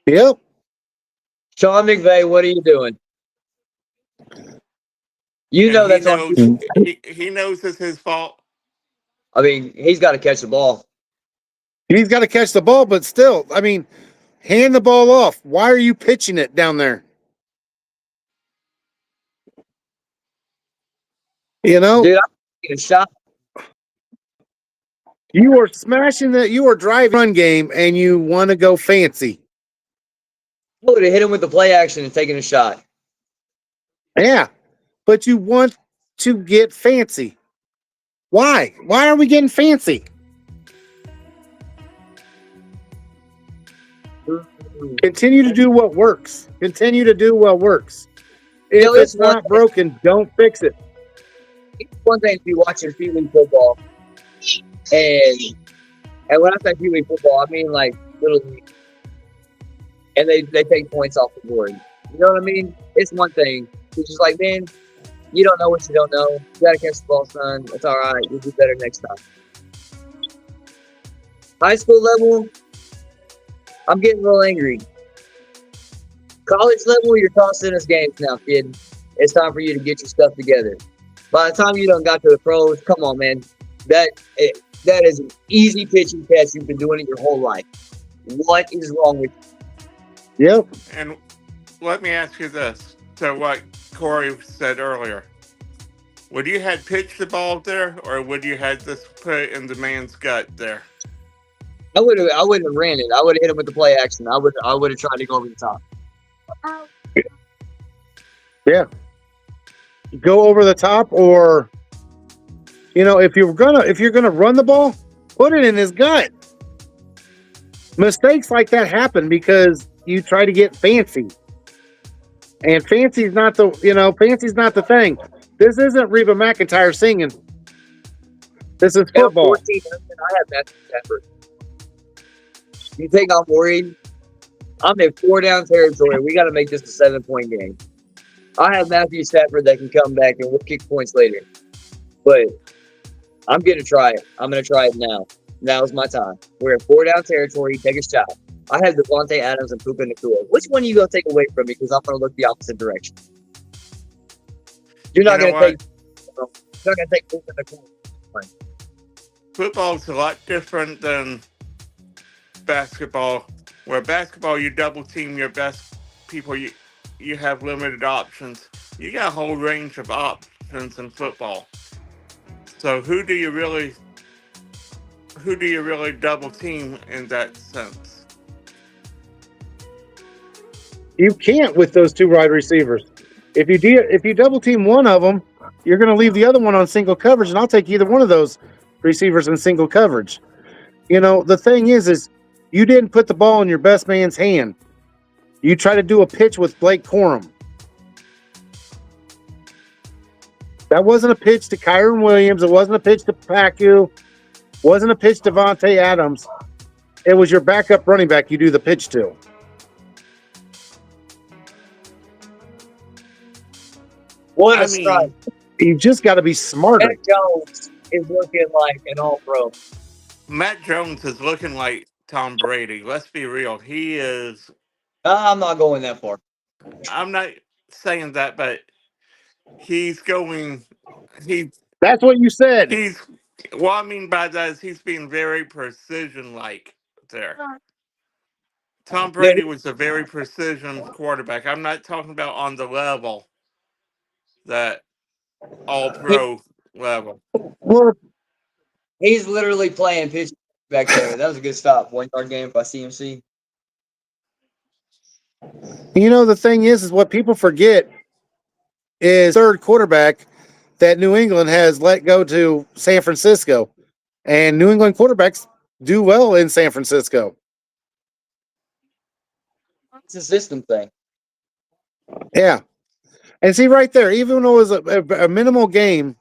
Yep. Sean McVay, what are you doing? That's on you. He knows it's his fault. I mean, he's got to catch the ball. He's got to catch the ball, but still, I mean, hand the ball off. Why are you pitching it down there? Dude, I'm taking a shot. You are smashing you are driving run game, and you want to go fancy. I would have hit him with the play action and taken a shot. Yeah, but you want to get fancy. Why? Why are we getting fancy? Continue to do what works. Continue to do what works. If it's not broken, don't fix it. It's one thing to be watching Pee Wee football, and when I say Pee Wee football, I mean like Little League, and they take points off the board. You know what I mean? It's one thing. It's just like, man, you don't know what you don't know. You gotta catch the ball, son. It's all right. You'll do better next time. High school level, I'm getting a little angry. College level, you're tossing us games now, kid. It's time for you to get your stuff together. By the time you done got to the pros, come on, man. That is an easy pitching catch. You've been doing it your whole life. What is wrong with you? Yep. And let me ask you this. To what Corey said earlier. Would you have pitched the ball there, or would you have just put it in the man's gut there? I wouldn't have ran it. I would have hit him with the play action. I would have tried to go over the top. Yeah. Go over the top, or if you're gonna run the ball, put it in his gut. Mistakes like that happen because you try to get fancy. And fancy's not the thing. This isn't Reba McEntire singing. This is football. 14, I have Matthew Stafford. You think I'm worried? I'm in 4-down territory. We got to make this a 7-point game. I have Matthew Stafford that can come back and we'll kick points later. But I'm going to try it. I'm going to try it now. Now's my time. We're in 4-down territory. Take a shot. I have Devontae Adams and Puka Nacua. Which one are you going to take away from me? Because I'm going to look the opposite direction. You're not You know going to take. what? You're not going to take Puka Nacua. Football's a lot different than basketball. Where basketball, you double team your best people. You have limited options. You got a whole range of options in football. So who do you really double team in that sense? You can't with those two wide receivers. If you double team one of them, you're going to leave the other one on single coverage, and I'll take either one of those receivers in single coverage. You know, the thing is you didn't put the ball in your best man's hand. You try to do a pitch with Blake Corum. That wasn't a pitch to Kyron Williams. It wasn't a pitch to Pacu. Wasn't a pitch to Devontae Adams. It was your backup running back you do the pitch to. What a I strike. mean, You just got to be smarter. Mac Jones is looking like an all-pro. Matt Jones is looking like Tom Brady. Let's be real. He is. I'm not going that far. I'm not saying that, but he's going. That's what you said. He's. What I mean by that is he's being very precision-like there. Tom Brady was a very precision quarterback. I'm not talking about on the level that all-pro level. Well, He's literally playing pitch back there. That was a good stop. 1-yard game by CMC. you know, the thing is what people forget is third quarterback that New England has let go to San Francisco. And New England quarterbacks do well in San Francisco. It's a system thing. Yeah. And see right there, even though it was a minimal game,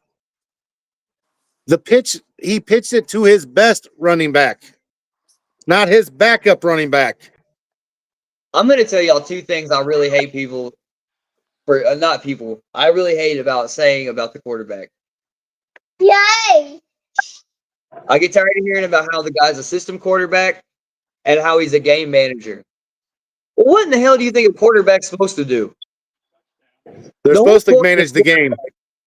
he pitched it to his best running back, not his backup running back. I'm going to tell y'all two things I really hate people for not people. I really hate about saying about the quarterback. Yay! I get tired of hearing about how the guy's a system quarterback and how he's a game manager. Well, what in the hell do you think a quarterback's supposed to do? They're No supposed to point manage the game.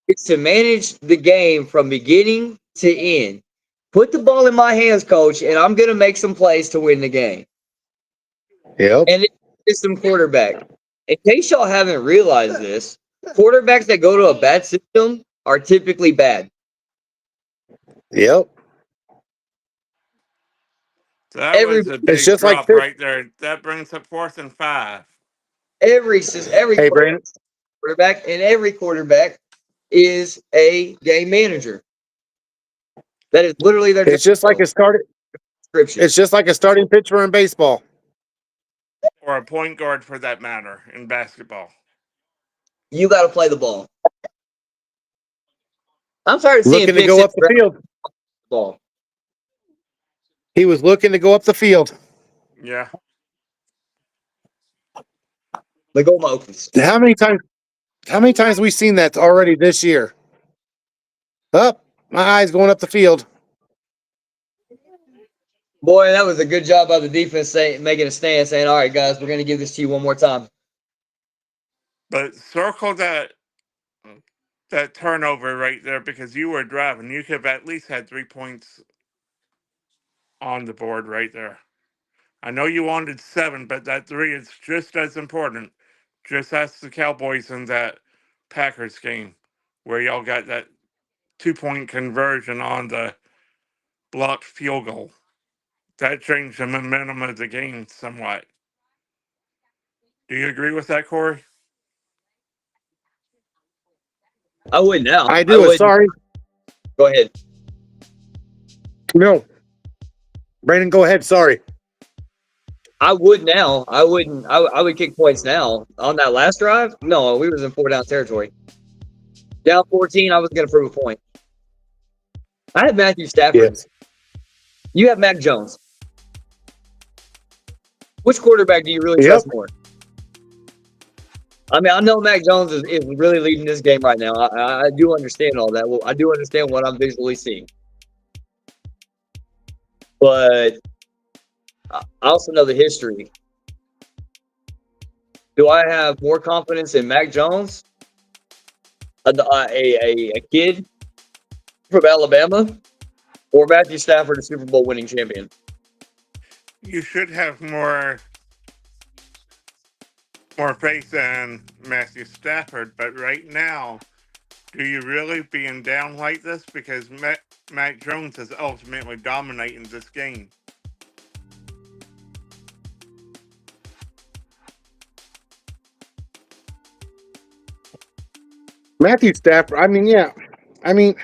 It's to manage the game from beginning to end. Put the ball in my hands, coach, and I'm going to make some plays to win the game. Yep. And it's a system quarterback. In case y'all haven't realized this, quarterbacks that go to a bad system are typically bad. Yep. That was a big just like drop this. right there. That brings up 4th and 5. Every Hey, Brandon. quarterback and every quarterback is a game manager. That is literally their It's just like description. it's just like a starting pitcher in baseball. Or a point guard for that matter in basketball. You got to play the ball. I'm sorry to see Looking to go up the field. Ball. He was looking to go up the field. Yeah. The go Mokes. How many times have we seen that already this year? Up, my eye's going up the field. Boy, that was a good job by the defense making a stand, saying, all right, guys, we're going to give this to you one more time. But circle that turnover right there because you were driving. You could have at least had 3 points on the board right there. I know you wanted 7, but that 3 is just as important. Just ask the Cowboys in that Packers game where y'all got that 2-point conversion on the blocked field goal. That changed the momentum of the game somewhat. Do you agree with that, Corey? I would now. I do. Sorry. Go ahead. No. Brandon, go ahead. Sorry. I would now. I wouldn't. I would kick points now. On that last drive, no, we was in 4-down territory. Down 14, I was going to prove a point. I had Matthew Stafford. Yes. You have Mac Jones. Which quarterback do you really trust more? I mean, I know Mac Jones is really leading this game right now. I do understand all that. Well, I do understand what I'm visually seeing. But I also know the history. Do I have more confidence in Mac Jones, a kid from Alabama, or Matthew Stafford, a Super Bowl winning champion? You should have more faith in Matthew Stafford, but right now, do you really being down like this? Because Mac Jones is ultimately dominating this game. Matthew Stafford. I mean, yeah. I mean,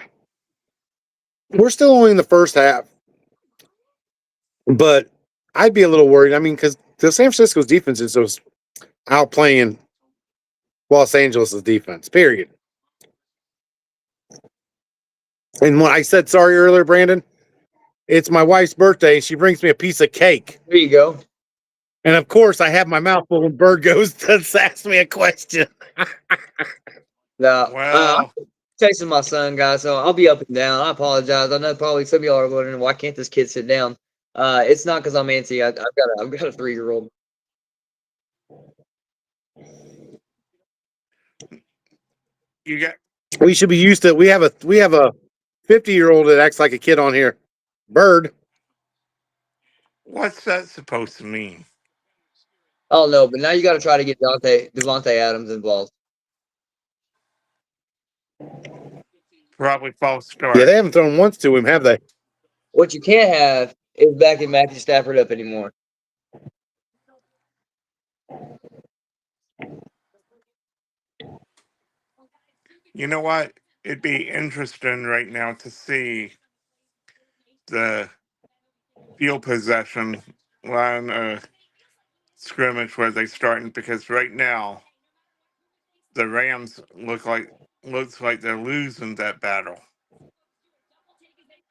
we're still only in the first half, but I'd be a little worried. I mean, because the San Francisco's defense is just outplaying Los Angeles' defense. Period. And when I said sorry earlier, Brandon, it's my wife's birthday. She brings me a piece of cake. There you go. And of course, I have my mouth full and Bird goes to ask me a question. No, Well, I'm texting my son, guys, so I'll be up and down. I apologize. I know probably some of y'all are wondering why can't this kid sit down? It's not because I'm antsy. I've got a 3-year-old. you got We should be used to. We have a 50-year-old that acts like a kid on here. Bird. what's that supposed to mean? Oh no, but now you got to try to get Devontae Adams involved. Probably false start. Yeah, they haven't thrown once to him, have they? What you can't have is backing Matthew Stafford up anymore. You know what? It'd be interesting right now to see the field possession line scrimmage where they starting, because right now the Rams looks like they're losing that battle.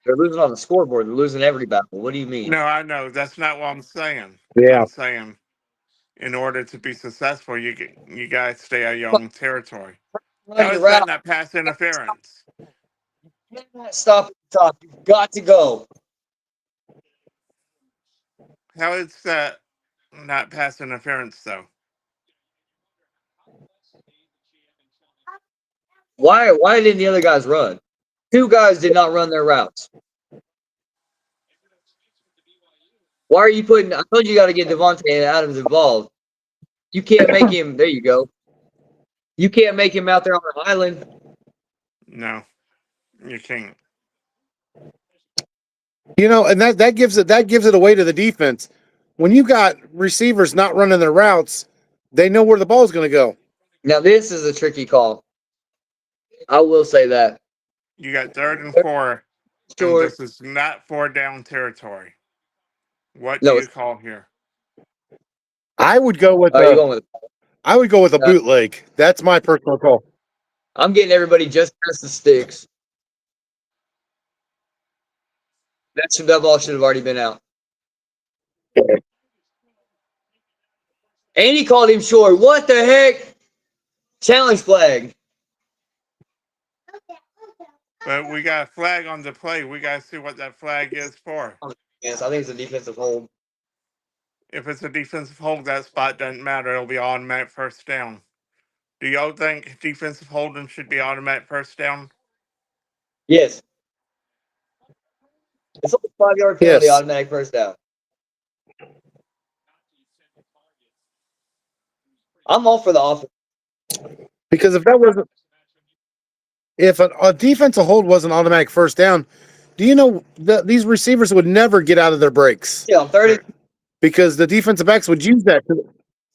They're losing on the scoreboard. They're losing every battle. What do you mean? No, I know that's not what I'm saying. Yeah. I'm saying in order to be successful, you gotta stay out of your own territory. How is that not pass interference? Stop at the top. You've got to go. How is that not pass interference though? Why didn't the other guys run? 2 guys did not run their routes. Why are you putting? I told you got to get Devontae Adams involved. You can't make him. There you go. You can't make him out there on an island. No, you can't. You know, and that gives it away to the defense. When you got receivers not running their routes, they know where the ball's going to go. Now this is a tricky call. I will say that. You got 3rd and 4, Sure. and this is not 4 down territory. What do No, you it's- call here? I would go with you're going with. I would go with a bootleg. That's my personal call. I'm getting everybody just past the sticks. That ball should have already been out. And he called him short. What the heck? Challenge flag. But we got a flag on the play. We got to see what that flag is for. Yes, I think it's a defensive hold. If it's a defensive hold, that spot doesn't matter. It'll be automatic first down. Do y'all think defensive holding should be automatic first down? Yes. It's only 5-yard penalty, Yes. automatic first down. I'm all for the offense. Because if a defensive hold wasn't automatic first down, do you know these receivers would never get out of their breaks? Yeah, on 30, Because the defensive backs would use that.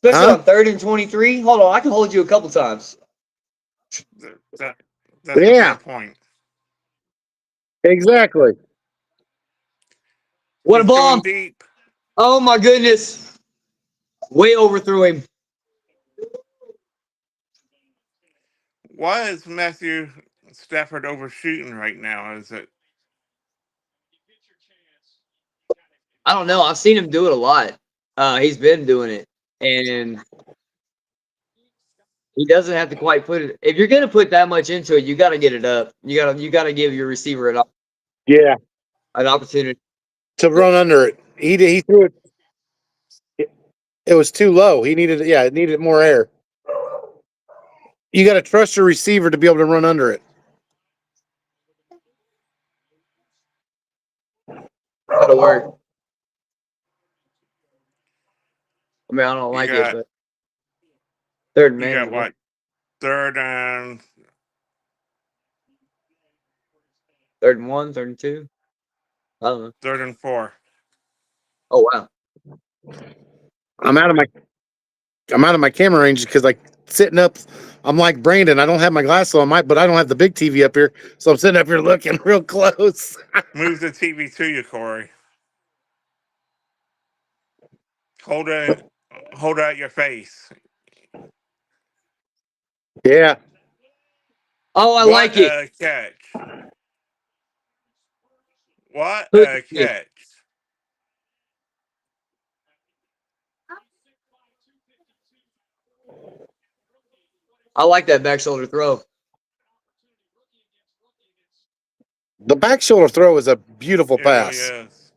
especially on 3rd and 23. Hold on, I can hold you a couple times. That's a fair point. Exactly. What a He's going bomb. deep. Oh my goodness. Way overthrew him. Why is Matthew Stafford overshooting right now? Is it? I don't know. I've seen him do it a lot. He's been doing it. And he doesn't have to quite put it. If you're gonna put that much into it, you gotta get it up. You gotta give your receiver an Yeah. opportunity. To run under it. He threw it. It was too low. It needed more air. You got to trust your receiver to be able to run under it. That'll work. I mean, I don't You like got it, but third and you got manageable. what? Third and 3rd and 1, 3rd and 2. I don't know. 4. Oh wow. I'm out of my camera range because like sitting up. I'm like Brandon. I don't have my glasses on, but I don't have the big TV up here, so I'm sitting up here looking real close. Move the TV to you, Corey. Hold it out your face. Yeah. Oh, I What like it. a catch. What Look a at it. catch. I like that back shoulder throw. The back shoulder throw is a beautiful It really pass. is.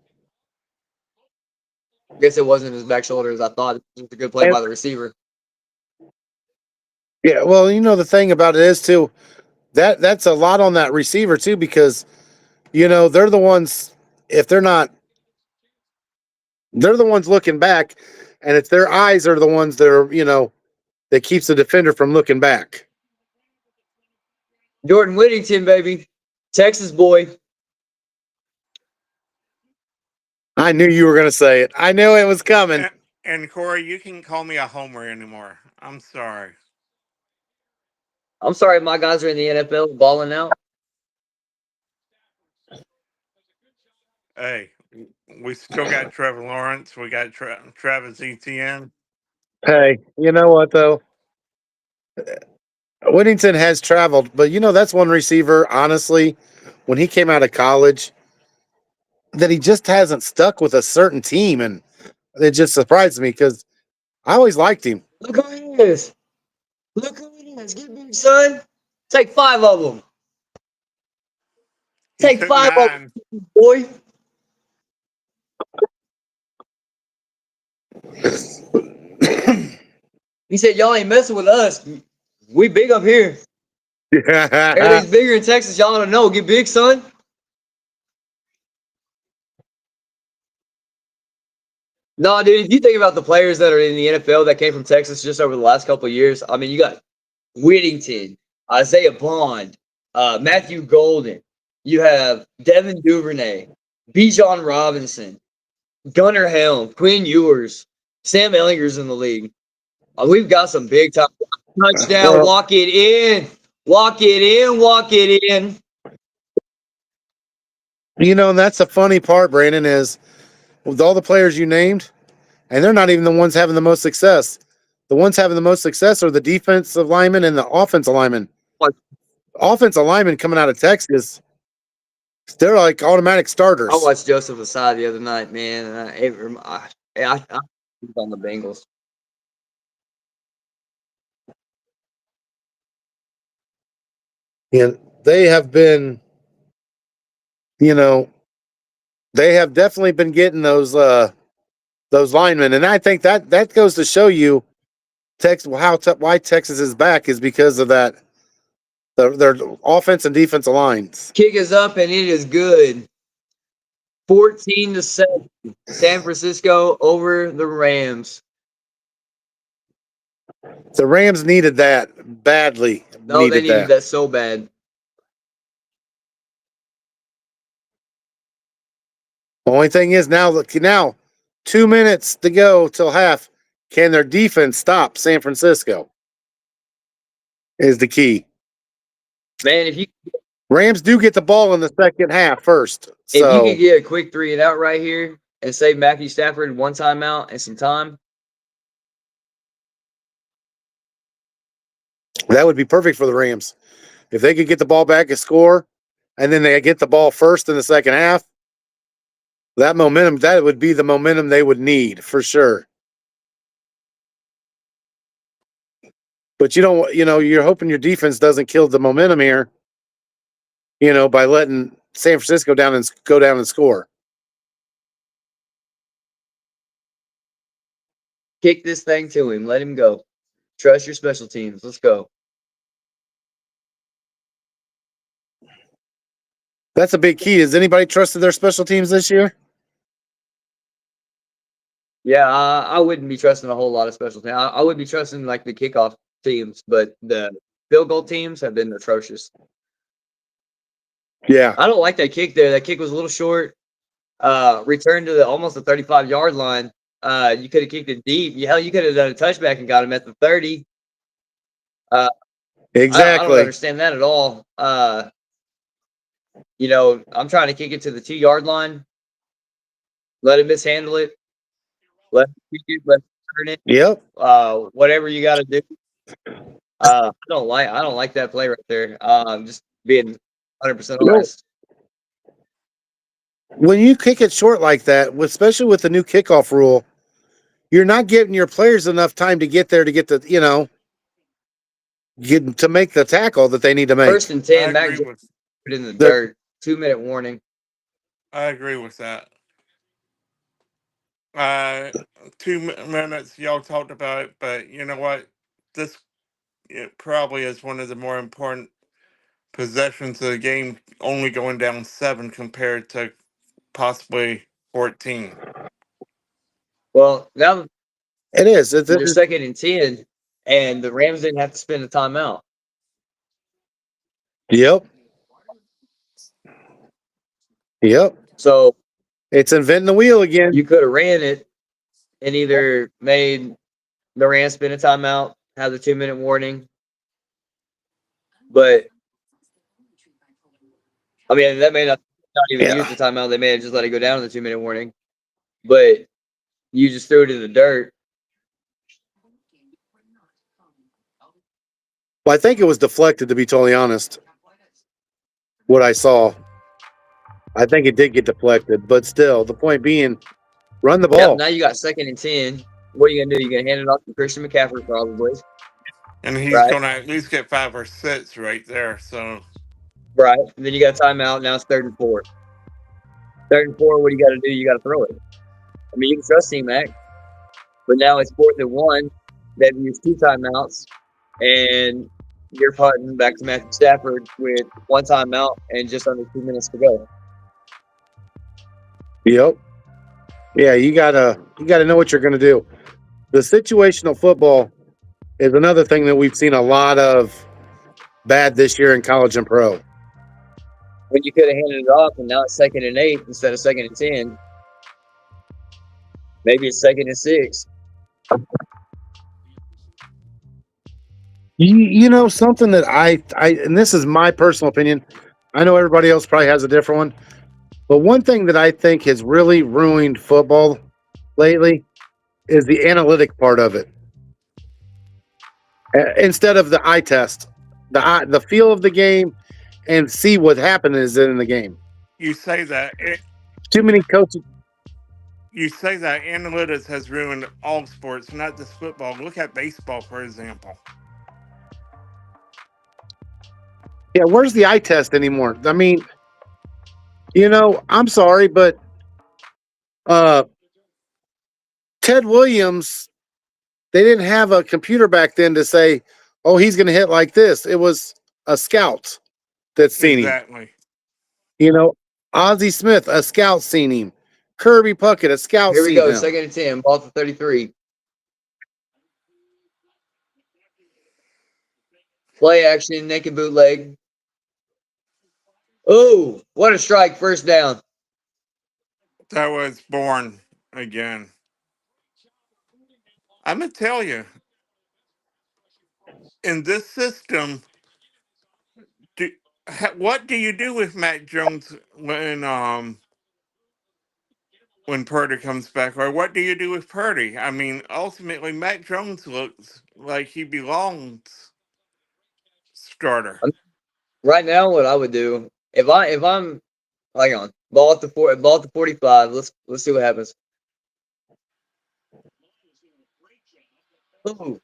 I guess it wasn't as back shoulder as I thought. It was a good play And- by the receiver. Yeah, well, the thing about it is too that's a lot on that receiver too because they're the ones if they're the ones looking back, and it's their eyes are the ones that are that keeps the defender from looking back. Jordan Whittington, baby. Texas boy. I knew you were going to say it. I knew it was coming. And Corey, you can call me a homer anymore. I'm sorry. I'm sorry my guys are in the NFL balling out. Hey, we still got Trevor Lawrence. We got Travis Etienne. Hey, you know what though? Whittington has traveled, but that's one receiver, honestly, when he came out of college, that he just hasn't stuck with a certain team. And it just surprised me because I always liked him. Look who it is. Look who it is. Get big, son. Take 5 of them. He Take took 5 of 9. them, boy. He said, y'all ain't messing with us. We big up here. Everything's bigger in Texas. Y'all don't know. Get big, son. No, dude, if you think about the players that are in the NFL that came from Texas just over the last couple of years, I mean, you got Whittington, Isaiah Bond, Matthew Golden. You have Devin Duvernay, Bijan Robinson, Gunnar Helm, Quinn Ewers, Sam Ellinger's in the league. We've got some big time touchdown. Well- Walk it in. Walk it in. Walk it in. And that's the funny part, Brandon, is with all the players you named, and they're not even the ones having the most success. The ones having the most success are the defensive linemen and the offensive linemen. What? Offensive linemen coming out of Texas, they're like automatic starters. I watched Joseph Asai the other night, man. And I was on the Bengals. And they have been, they have definitely been getting those linemen, and I think that goes to show you why Texas is back is because of that their offense and defensive lines. Kick is up and it is good. 14-7. San Francisco over the Rams. The Rams needed that badly. No, they needed that so bad. Only thing is now 2 minutes to go till half. Can their defense stop San Francisco? Is the key. Man, if you Rams do get the ball in the second half first. if So you could get a quick 3 and out right here and save Matthew Stafford 1 timeout and some time, that would be perfect for the Rams. If they could get the ball back and score, and then they get the ball first in the second half, that would be the momentum they would need for sure. But you're hoping your defense doesn't kill the momentum here, by letting San Francisco go down and score. Kick this thing to him. Let him go. Trust your special teams. Let's go. That's a big key. Has anybody trusted their special teams this year? Yeah, I wouldn't be trusting a whole lot of special teams. I would be trusting like the kickoff teams, but the field goal teams have been atrocious. Yeah. I don't like that kick there. That kick was a little short. Returned to almost the 35-yard line. You could have kicked it deep. You could have done a touchback and got him at the 30. I Exactly. don't understand that at all. I'm trying to kick it to the 2-yard line. Let him mishandle it. Let him kick it. Let him turn it. Yep. Whatever you got to do. I don't like that play right there. Just being 100% honest. When you kick it short like that, especially with the new kickoff rule, you're not giving your players enough time to get there to get the, get to make the tackle that they need to make. 1st and 10, I Mac agree with. put it in the dirt. 2-minute warning. I agree with that. 2 minutes, y'all talked about it, but you know what? It probably is one of the more important possessions of the game, only going down 7 compared to possibly 14. Well, now It is. they're 2nd and 10, and the Rams didn't have to spend a timeout. Yep. So it's inventing the wheel again. you could have ran it and either made the Rams spend a timeout, have the 2-minute warning. But I mean, that may not even use the timeout. They may have just let it go down to the 2-minute warning. But you just threw it in the dirt. Well, I think it was deflected, to be totally honest. What I saw, I think it did get deflected, but still, the point being, run the ball. Yep, now you got 2nd and 10. What are you gonna do? You're gonna hand it off to Christian McCaffrey probably. And he's Right. gonna at least get 5 or 6 right there. So Right. And then you got a timeout. Now it's 3rd and 4. 3rd and 4. What do you got to do? You got to throw it. I mean, you can trust T-Mac, but now it's 4th and 1. They've used 2 timeouts, and you're punting back to Matthew Stafford with 1 timeout and just under 2 minutes to go. Yep. Yeah, you gotta know what you're gonna do. The situational football is another thing that we've seen a lot of bad this year in college and pro. When you could have handed it off, and now it's 2nd and 8 instead of 2nd and 10. Maybe it's 2nd and 6. You know something that I and this is my personal opinion. I know everybody else probably has a different one, but one thing that I think has really ruined football lately is the analytic part of it. Instead of the eye test, the feel of the game, and see what happens in the game. you say that Too many coaches. you say that analytics has ruined all sports, not just football. Look at baseball, for example. Yeah, where's the eye test anymore? I mean, I'm sorry, but Ted Williams, they didn't have a computer back then to say, oh, he's going to hit like this. It was a scout that's seen Exactly. him. Ozzie Smith, a scout seen him. Kirby Puckett, a scout Here we seen go, him. 2nd and 10, ball to 33. Play action, naked bootleg. Oh, what a strike! 1st down. That was born again. I'm gonna tell you, in this system, what do you do with Mac Jones when Purdy comes back, or what do you do with Purdy? I mean, ultimately, Mac Jones looks like he belongs starter. Right now, what I would do if I'm hang on, ball at the 45. Let's see what happens. Ooh.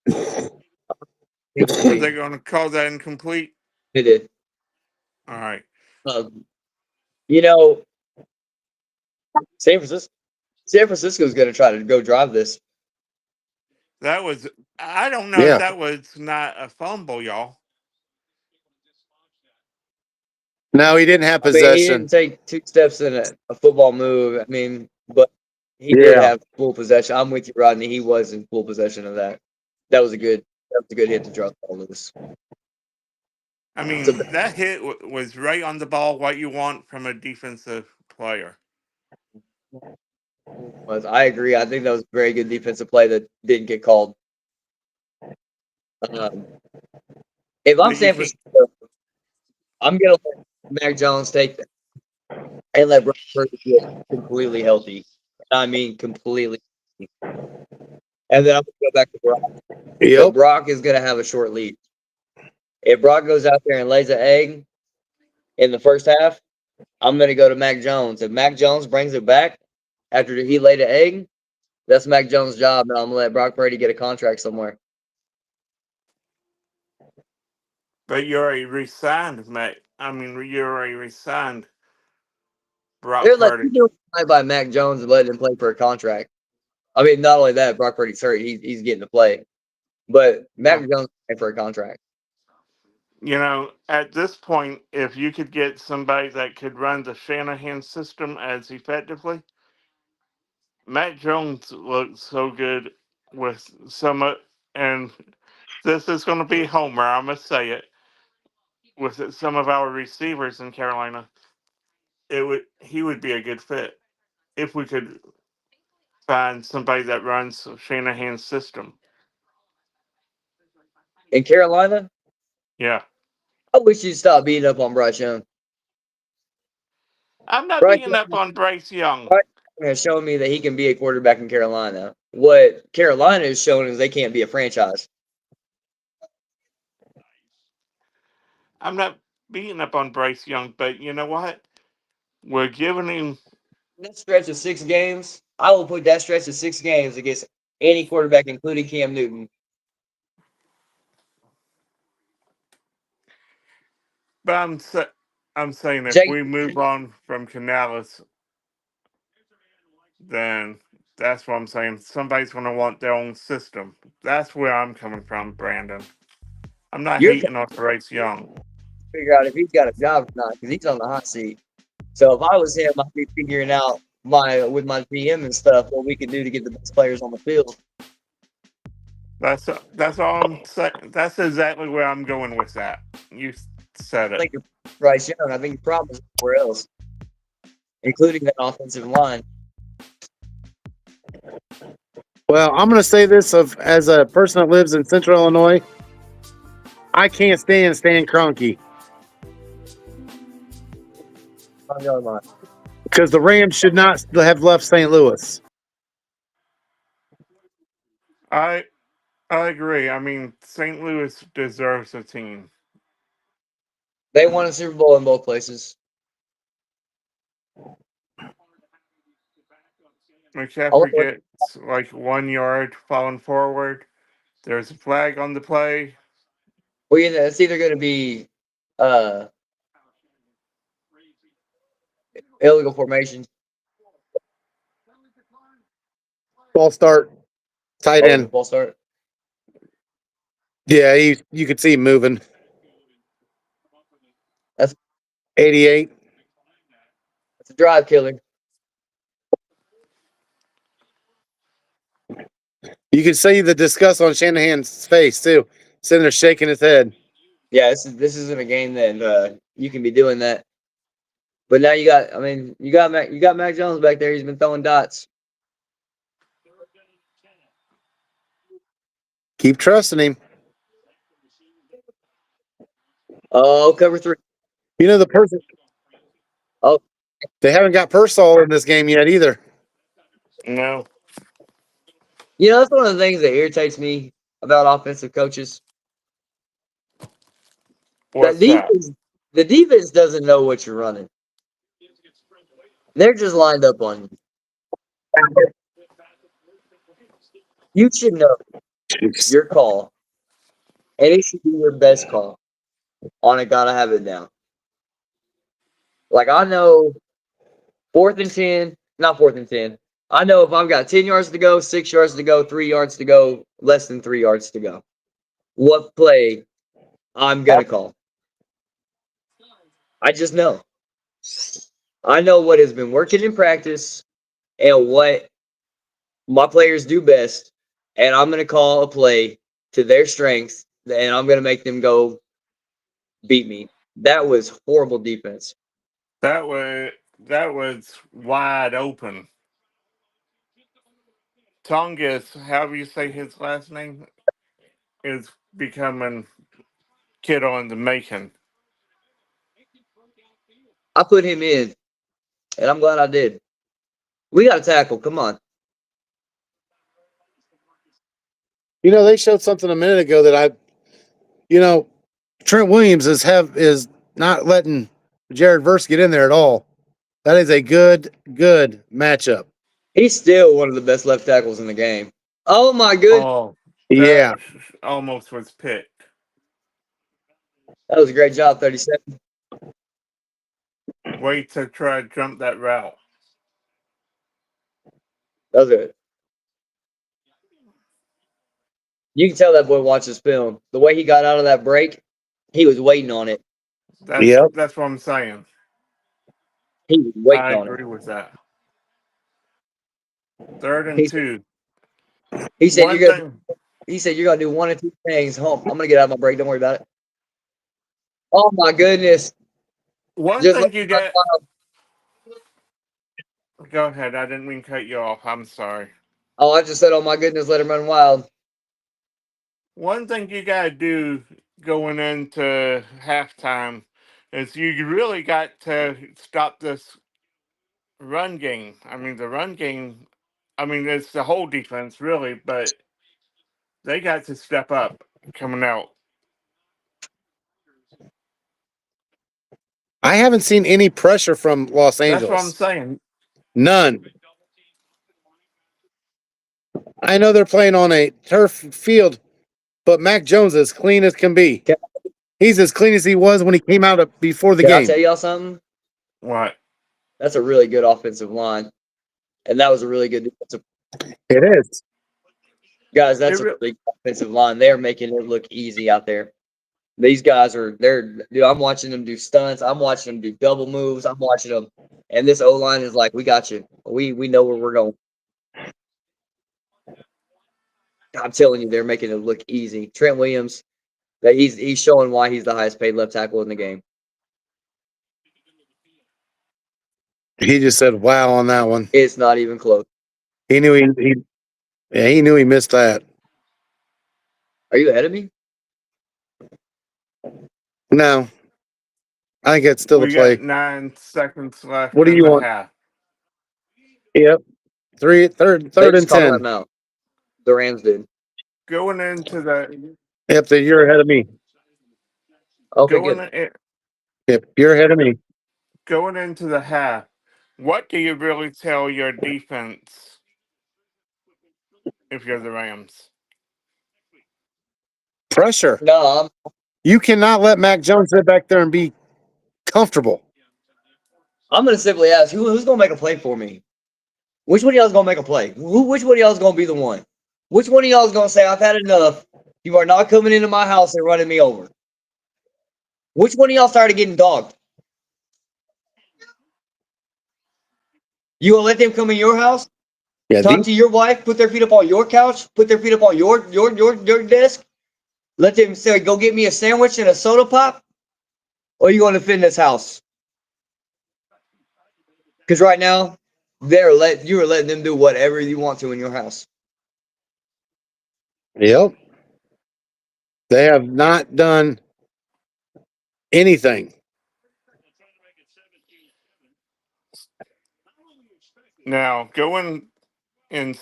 Are they going to call that incomplete? It did. All right. San San Francisco's going to try to go drive this. That was, I don't know Yeah. if that was not a fumble, y'all. No, he didn't have I mean, he possession. didn't take 2 steps in a football move. I mean, but he did Yeah. have full possession. I'm with you, Rodney. He was in full possession of that. That was a good hit to draw the ball loose. I mean, So that hit was right on the ball, what you want from a defensive player. I agree. I think that was a very good defensive play that didn't get called. If I'm But you San can't, Francisco, I'm going to let Mac Jones take that and let Brock Purdy get completely healthy. I mean, completely healthy. And then I'm going to go back to Brock. But Yep. Brock is going to have a short lead. If Brock goes out there and lays an egg in the first half, I'm going to go to Mac Jones. If Mac Jones brings it back after he laid an egg, that's Mac Jones' job, and I'm going to let Brock Purdy get a contract somewhere. but you already resigned, mate. I mean, you already resigned Brock They're like, Purdy. you doing right by Mac Jones and letting him play for a contract. I mean, not only that, Brock Purdy's hurt. He's getting to play. But Mac Jones is playing for a contract. You know, at this point, if you could get somebody that could run the Shanahan system as effectively, Matt Jones looks so good with some, and this is going to be Homer. I'm gonna say it with some of our receivers in Carolina. He would be a good fit if we could find somebody that runs Shanahan's system. In Carolina, Yeah, I wish you'd stop beating up on Bryce Young. I'm not Bryce beating up on Bryce Young. Young has shown me that he can be a quarterback in Carolina. What Carolina is showing is they can't be a franchise. I'm not beating up on Bryce Young, but you know what? We're giving him. That stretch of 6 games, I will put that stretch of 6 games against any quarterback, including Cam Newton. But I'm saying if Jake, we move on from Canales, then that's what I'm saying. Somebody's going to want their own system. That's where I'm coming from, Brandon. I'm not you're trying hating on Bryce Young. to figure out if he's got a job or not because he's on the hot seat. So if I was him, I'd be figuring out with my GM and stuff what we could do to get the best players on the field. That's all I'm saying. That's exactly where I'm going with that. You said I it. think you're Bryce Young. I think your problem is somewhere else, including that offensive line. Well, I'm going to say this as a person that lives in Central Illinois. I can't stand Stan Kroenke On your line. because the Rams should not have left St. Louis. I agree. I mean, St. Louis deserves a team. They won a Super Bowl in both places. McCaffrey gets like 1 yard falling forward. There's a flag on the play. Well, it's either going to be illegal formation. Ball start, tight The end. ball start. Yeah, you could see him moving. That's 88. a drive killer. You can see the disgust on Shanahan's face too, sitting there shaking his head. Yeah, this isn't a game that you can be doing that. But now you got Mac Jones back there. He's been throwing dots. Keep trusting him. Oh, cover 3. You know the person. Oh, They haven't got Pearsall in this game yet either. No. that's one of the things that irritates me about offensive coaches. What's that? The defense doesn't know what you're running. They're just lined up on you. You should know your call, and it should be your best call. On it, gotta have it down. Like I know, 4th and 10, not 4th and 10. I know if I've got 10 yards to go, 6 yards to go, 3 yards to go, less than 3 yards to go, what play I'm going to call. I just know. I know what has been working in practice and what my players do best, and I'm going to call a play to their strengths, and I'm going to make them go beat me. That was horrible defense. That was wide open. Tongus, however you say his last name, is becoming kid on the making. I put him in, and I'm glad I did. We got to tackle. Come on. You know, they showed something a minute ago that Trent Williams is not letting Jared Verse get in there at all. That is a good matchup. He's still one of the best left tackles in the game. Oh, my goodness. Oh, Yeah. that almost was picked. That was a great job, 37. Wait to try to jump that route. That was it. You can tell that boy watches film. The way he got out of that break, he was waiting on it. That's what I'm saying. He was waiting I on it. agree with that. 3rd and 2. He said One you're gonna. thing. He said you're gonna do one or two things. Home. I'm gonna get out of my break. Don't worry about it. Oh my goodness! One Just thing you get. Go ahead. I didn't mean to cut you off. I'm sorry. Oh, I just said, oh my goodness, let him run wild. One thing you gotta do going into halftime is you really got to stop this run game. I mean, the run game. I mean, it's the whole defense really, but they got to step up coming out. I haven't seen any pressure from Los Angeles. That's what I'm saying. None. I know they're playing on a turf field, but Mac Jones is clean as can be. He's as clean as he was when he came out before the Can game. I tell y'all something? What? That's a really good offensive line, and that was a really good defensive. It is. Guys, that's a really good offensive line. They're making it look easy out there. These guys dude, I'm watching them do stunts. I'm watching them do double moves. I'm watching them. And this O-line is like, we got you. We know where we're going. I'm telling you, they're making it look easy. Trent Williams, that he's showing why he's the highest paid left tackle in the game. He just said wow on that one. It's not even close. He knew he knew he missed that. Are you ahead of me? No. I think it's still a We play. got 9 seconds left. What do you want? Half. Yep. Third and 10. Out. The Rams did. Going into the. Yep, you're ahead of me. Okay, good. Yep, you're ahead of me. Going into the half, what do you really tell your defense if you're the Rams? Pressure. No, You cannot let Mac Jones sit back there and be comfortable. I'm going to simply ask, who's going to make a play for me? Which one of y'all is going to make a play? Which one of y'all is going to be the one? Which one of y'all is going to say, I've had enough. You are not coming into my house and running me over. Which one of y'all started getting dogged? You going to let them come in your house? Yeah, Talk to your wife, put their feet up on your couch, put their feet up on your desk. Let them say, go get me a sandwich and a soda pop? Or are you going to defend this house? Because right now, you are letting them do whatever you want to in your house. Yep. They have not done anything. Now, going in,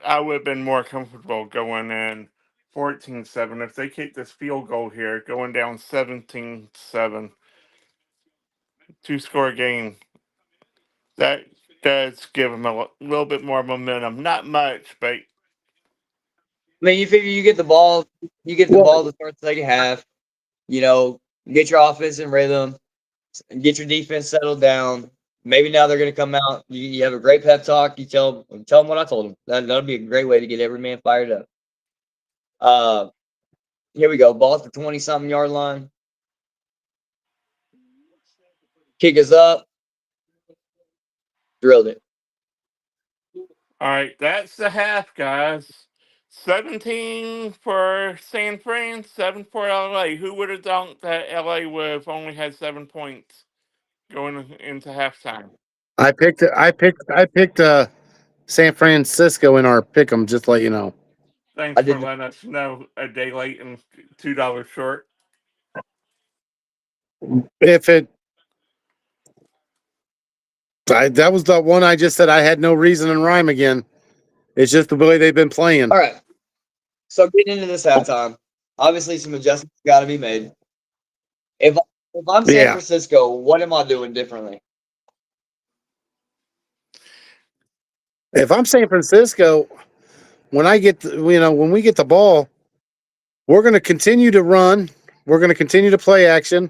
I would have been more comfortable going in 14-7. If they kick this field goal here, going down 17-7, 2-score game, that does give them a little bit more momentum. Not much, but. I mean, you figure you get the ball to start the second half, get your offense in rhythm, get your defense settled down, maybe now they're going to come out. You have a great pep talk. You tell them what I told them. That'll be a great way to get every man fired up. Here we go. Ball at the 20-something yard line. Kick is up. Drilled it. All right, that's the half, guys. 17 for San Fran, 7 for LA. Who would have thought that LA would have only had 7 points going into halftime? I picked San Francisco in our pick 'em, just to let you know. Thanks I for did. letting us know a day late and $2 short. If it that was the one I just said I had no reason and rhyme again. It's just the way they've been playing. All right. So getting into this halftime, obviously some adjustments got to be made. If I'm San Yeah. Francisco, what am I doing differently? If I'm San Francisco, when I get when we get the ball, we're going to continue to run. We're going to continue to play action.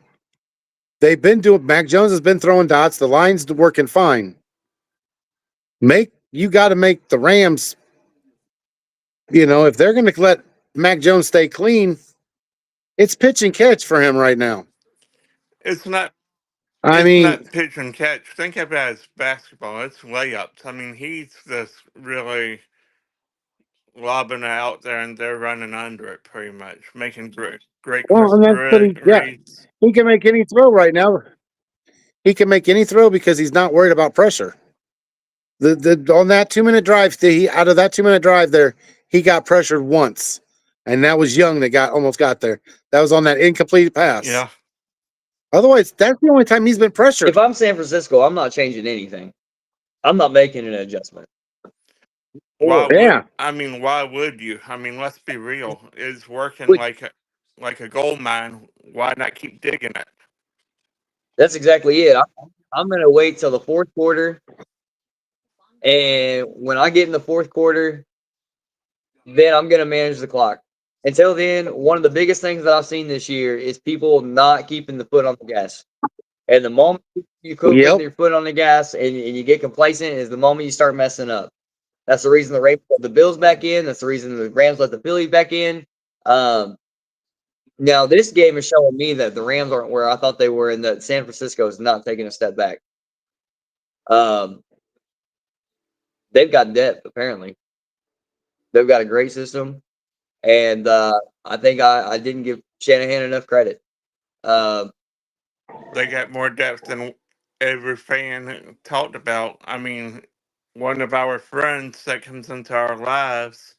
They've been doing. Mac Jones has been throwing dots. The line's working fine. You got to make the Rams. If they're going to let Mac Jones stay clean, it's pitch and catch for him right now. It's not. I It's mean, not pitch and catch. Think of it as basketball. It's layups. I mean, he's just really lobbing it out there, and they're running under it pretty much, making great well, and that's what reads. he can make any throw right now. He can make any throw because he's not worried about pressure. On that 2-minute drive, out of that 2-minute drive there, he got pressured once, and that was Young that almost got there. That was on that incomplete pass. Yeah. Otherwise, that's the only time he's been pressured. If I'm San Francisco, I'm not changing anything. I'm not making an adjustment. Why Yeah. why would you? I mean, let's be real. It's working Wait. like a gold mine. Why not keep digging it? That's exactly it. I'm going to wait till the fourth quarter. And when I get in the fourth quarter, then I'm going to manage the clock. Until then, one of the biggest things that I've seen this year is people not keeping the foot on the gas. And the moment you quit putting your foot on the gas and you get complacent is the moment you start messing up. That's the reason the Ravens let the Bills back in. That's the reason the Rams let the Phillies back in. Now, this game is showing me that the Rams aren't where I thought they were and that San Francisco is not taking a step back. They've got depth, apparently. They've got a great system. And I think I didn't give Shanahan enough credit. They got more depth than every fan talked about. I mean, one of our friends that comes into our lives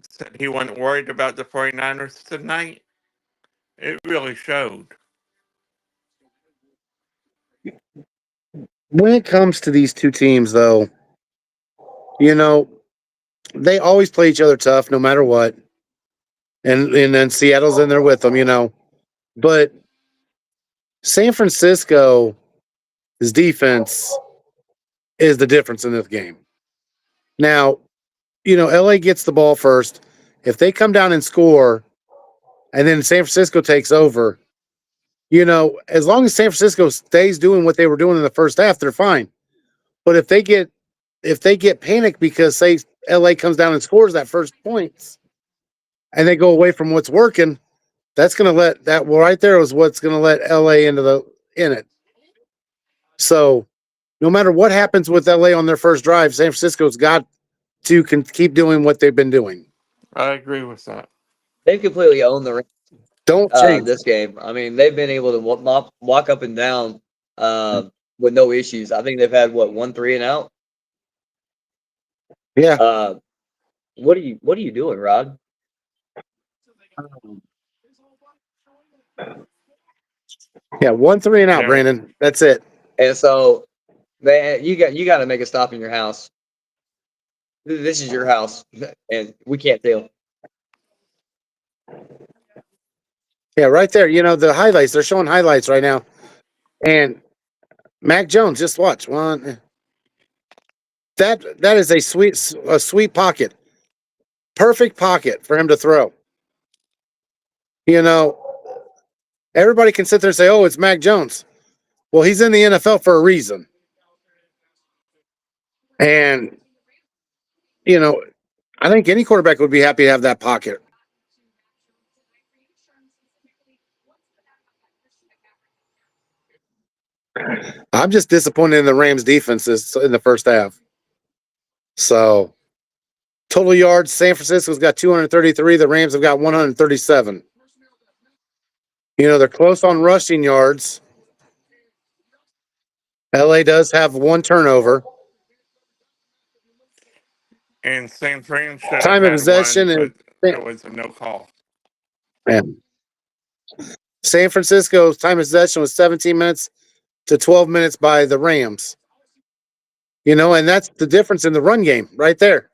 said he wasn't worried about the 49ers tonight. It really showed. When it comes to these two teams, though, they always play each other tough no matter what. And then Seattle's in there with them, But San Francisco's defense is the difference in this game. Now, LA gets the ball first. If they come down and score, and then San Francisco takes over, as long as San Francisco stays doing what they were doing in the first half, they're fine. But if they get panicked because say LA comes down and scores that first points, and they go away from what's working, that's going to let that right there is what's going to let LA in it. So, no matter what happens with LA on their first drive, San Francisco's got to keep doing what they've been doing. I agree with that. They've completely owned the Don't change this game. I mean, they've been able to walk up and down with no issues. I think they've had 1 3 and out. Yeah. What are you doing, Rod? Yeah, 1 3 and out, Yeah. Brandon. That's it. And so, man, you got to make a stop in your house. This is your house, and we can't tell. Yeah, right there. The highlights. They're showing highlights right now. And Mac Jones, just watch. That is a sweet pocket. Perfect pocket for him to throw. Everybody can sit there and say, "Oh, it's Mac Jones." Well, he's in the NFL for a reason. And, you know, I think any quarterback would be happy to have that pocket. I'm just disappointed in the Rams defenses in the first half. So, total yards, San Francisco's got 233. The Rams have got 137. They're close on rushing yards. LA does have one turnover. And San Fran should have Time of had possession one, but and it was a no call. San Francisco's time of possession was 17 minutes to 12 minutes by the Rams. And that's the difference in the run game right there.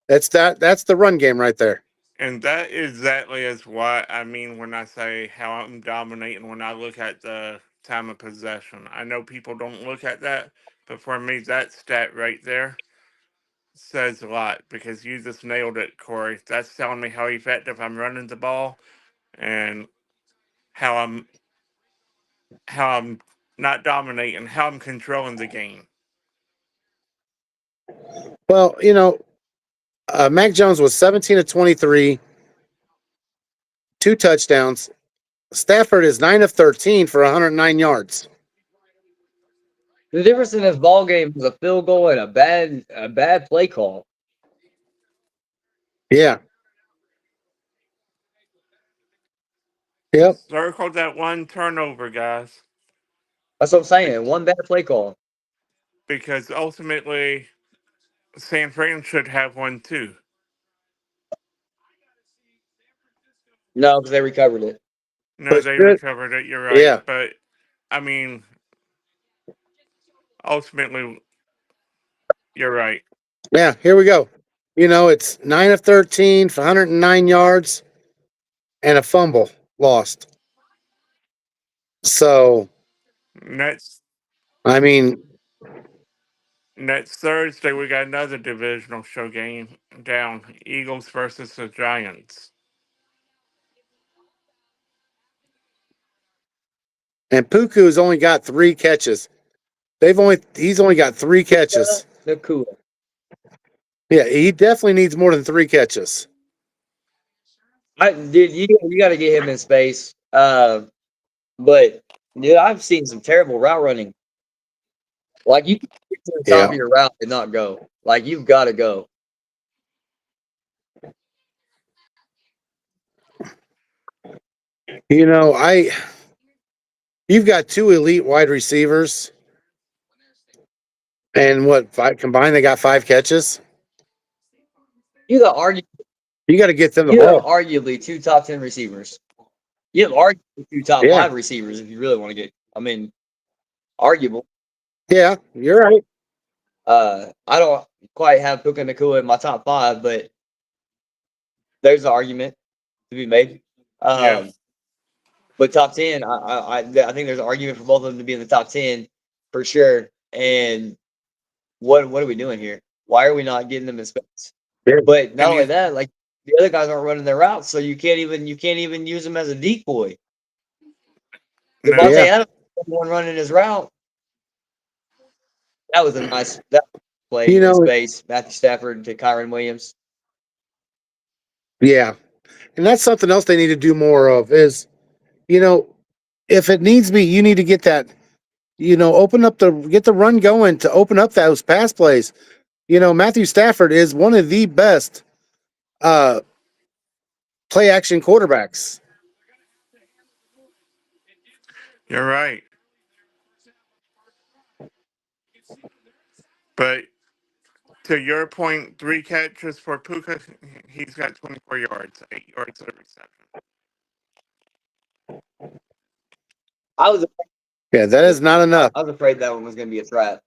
That's the run game right there. And that exactly is what I mean when I say how I'm dominating when I look at the time of possession. I know people don't look at that, but for me, that stat right there says a lot because you just nailed it, Corey. That's telling me how effective I'm running the ball and how I'm not dominating, how I'm controlling the game. Well, Mac Jones was 17 of 23, 2 touchdowns. Stafford is 9 of 13 for 109 yards. The difference in this ball game was a field goal and a bad play call. Yeah. Yep. Circle that one turnover, guys. That's what I'm saying. One bad play call. Because ultimately, San Fran should have one too. No, because they recovered it. No, But they good. recovered it. You're right. Yeah. But I mean, ultimately, you're right. Yeah, here we go. It's 9 of 13 for 109 yards and a fumble lost. So, Next I mean, Thursday we got another divisional show game down. Eagles versus the Giants. and Puku's only got 3 catches. He's only got 3 catches. They're cool. Yeah, he definitely needs more than 3 catches. Dude, you got to get him in space. But dude, I've seen some terrible route running. Like you can get to the top of your route and not go. Like you've got to go. You've got 2 elite wide receivers, and what 5 combined? They got 5 catches. You got argue. You got to get them the You have ball. arguably 2 top 10 receivers. You have arguably 2 top 5 receivers if you really want to get. I mean, arguable. Yeah, you're right. I don't quite have Puka Nakua in my top 5, but there's an argument to be made. Yes. But top 10, I think there's an argument for both of them to be in the top 10 for sure. And what are we doing here? Why are we not getting them in space? Yeah. But not only that, like the other guys aren't running their routes, so you can't even use them as a decoy. No. Devontae Adams was the one running his route. That was a nice play in space. Matthew Stafford to Kyron Williams. Yeah. And that's something else they need to do more of is, if it needs be, you need to get that, get the run going to open up those pass plays. Matthew Stafford is one of the best play action quarterbacks. You're right. But to your point, 3 catches for Puka, he's got 24 yards, 8 yards of reception. Yeah, that is not enough. I was afraid that one was going to be a trap.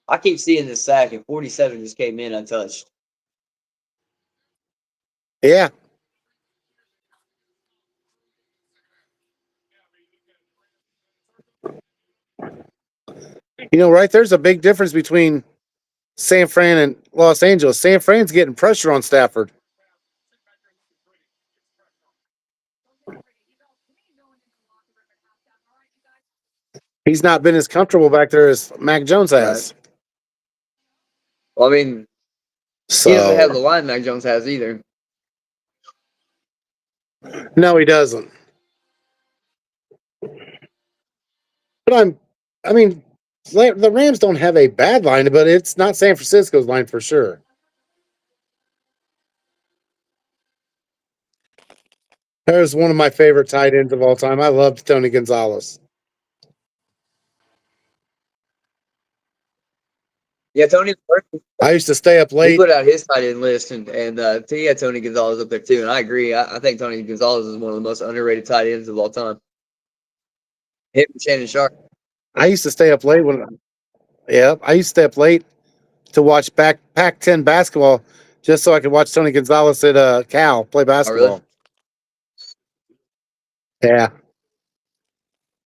I keep seeing this sack, and 47 just came in untouched. Yeah. Right there's a big difference between San Fran and Los Angeles. San Fran's getting pressure on Stafford. He's not been as comfortable back there as Mac Jones has. Well, I mean, So he doesn't have the line Mac Jones has either. no, he doesn't. But I mean, the Rams don't have a bad line, but it's not San Francisco's line for sure. There's one of my favorite tight ends of all time. I loved Tony Gonzalez. Yeah, Tony. I used to stay up He late. put out his tight end list, and he had Tony Gonzalez up there too. And I agree. I think Tony Gonzalez is one of the most underrated tight ends of all time. Him and Shannon Sharp. I used to stay up late I used to stay up late to watch Pac-10 basketball just so I could watch Tony Gonzalez at Cal play basketball. Oh, really? Yeah.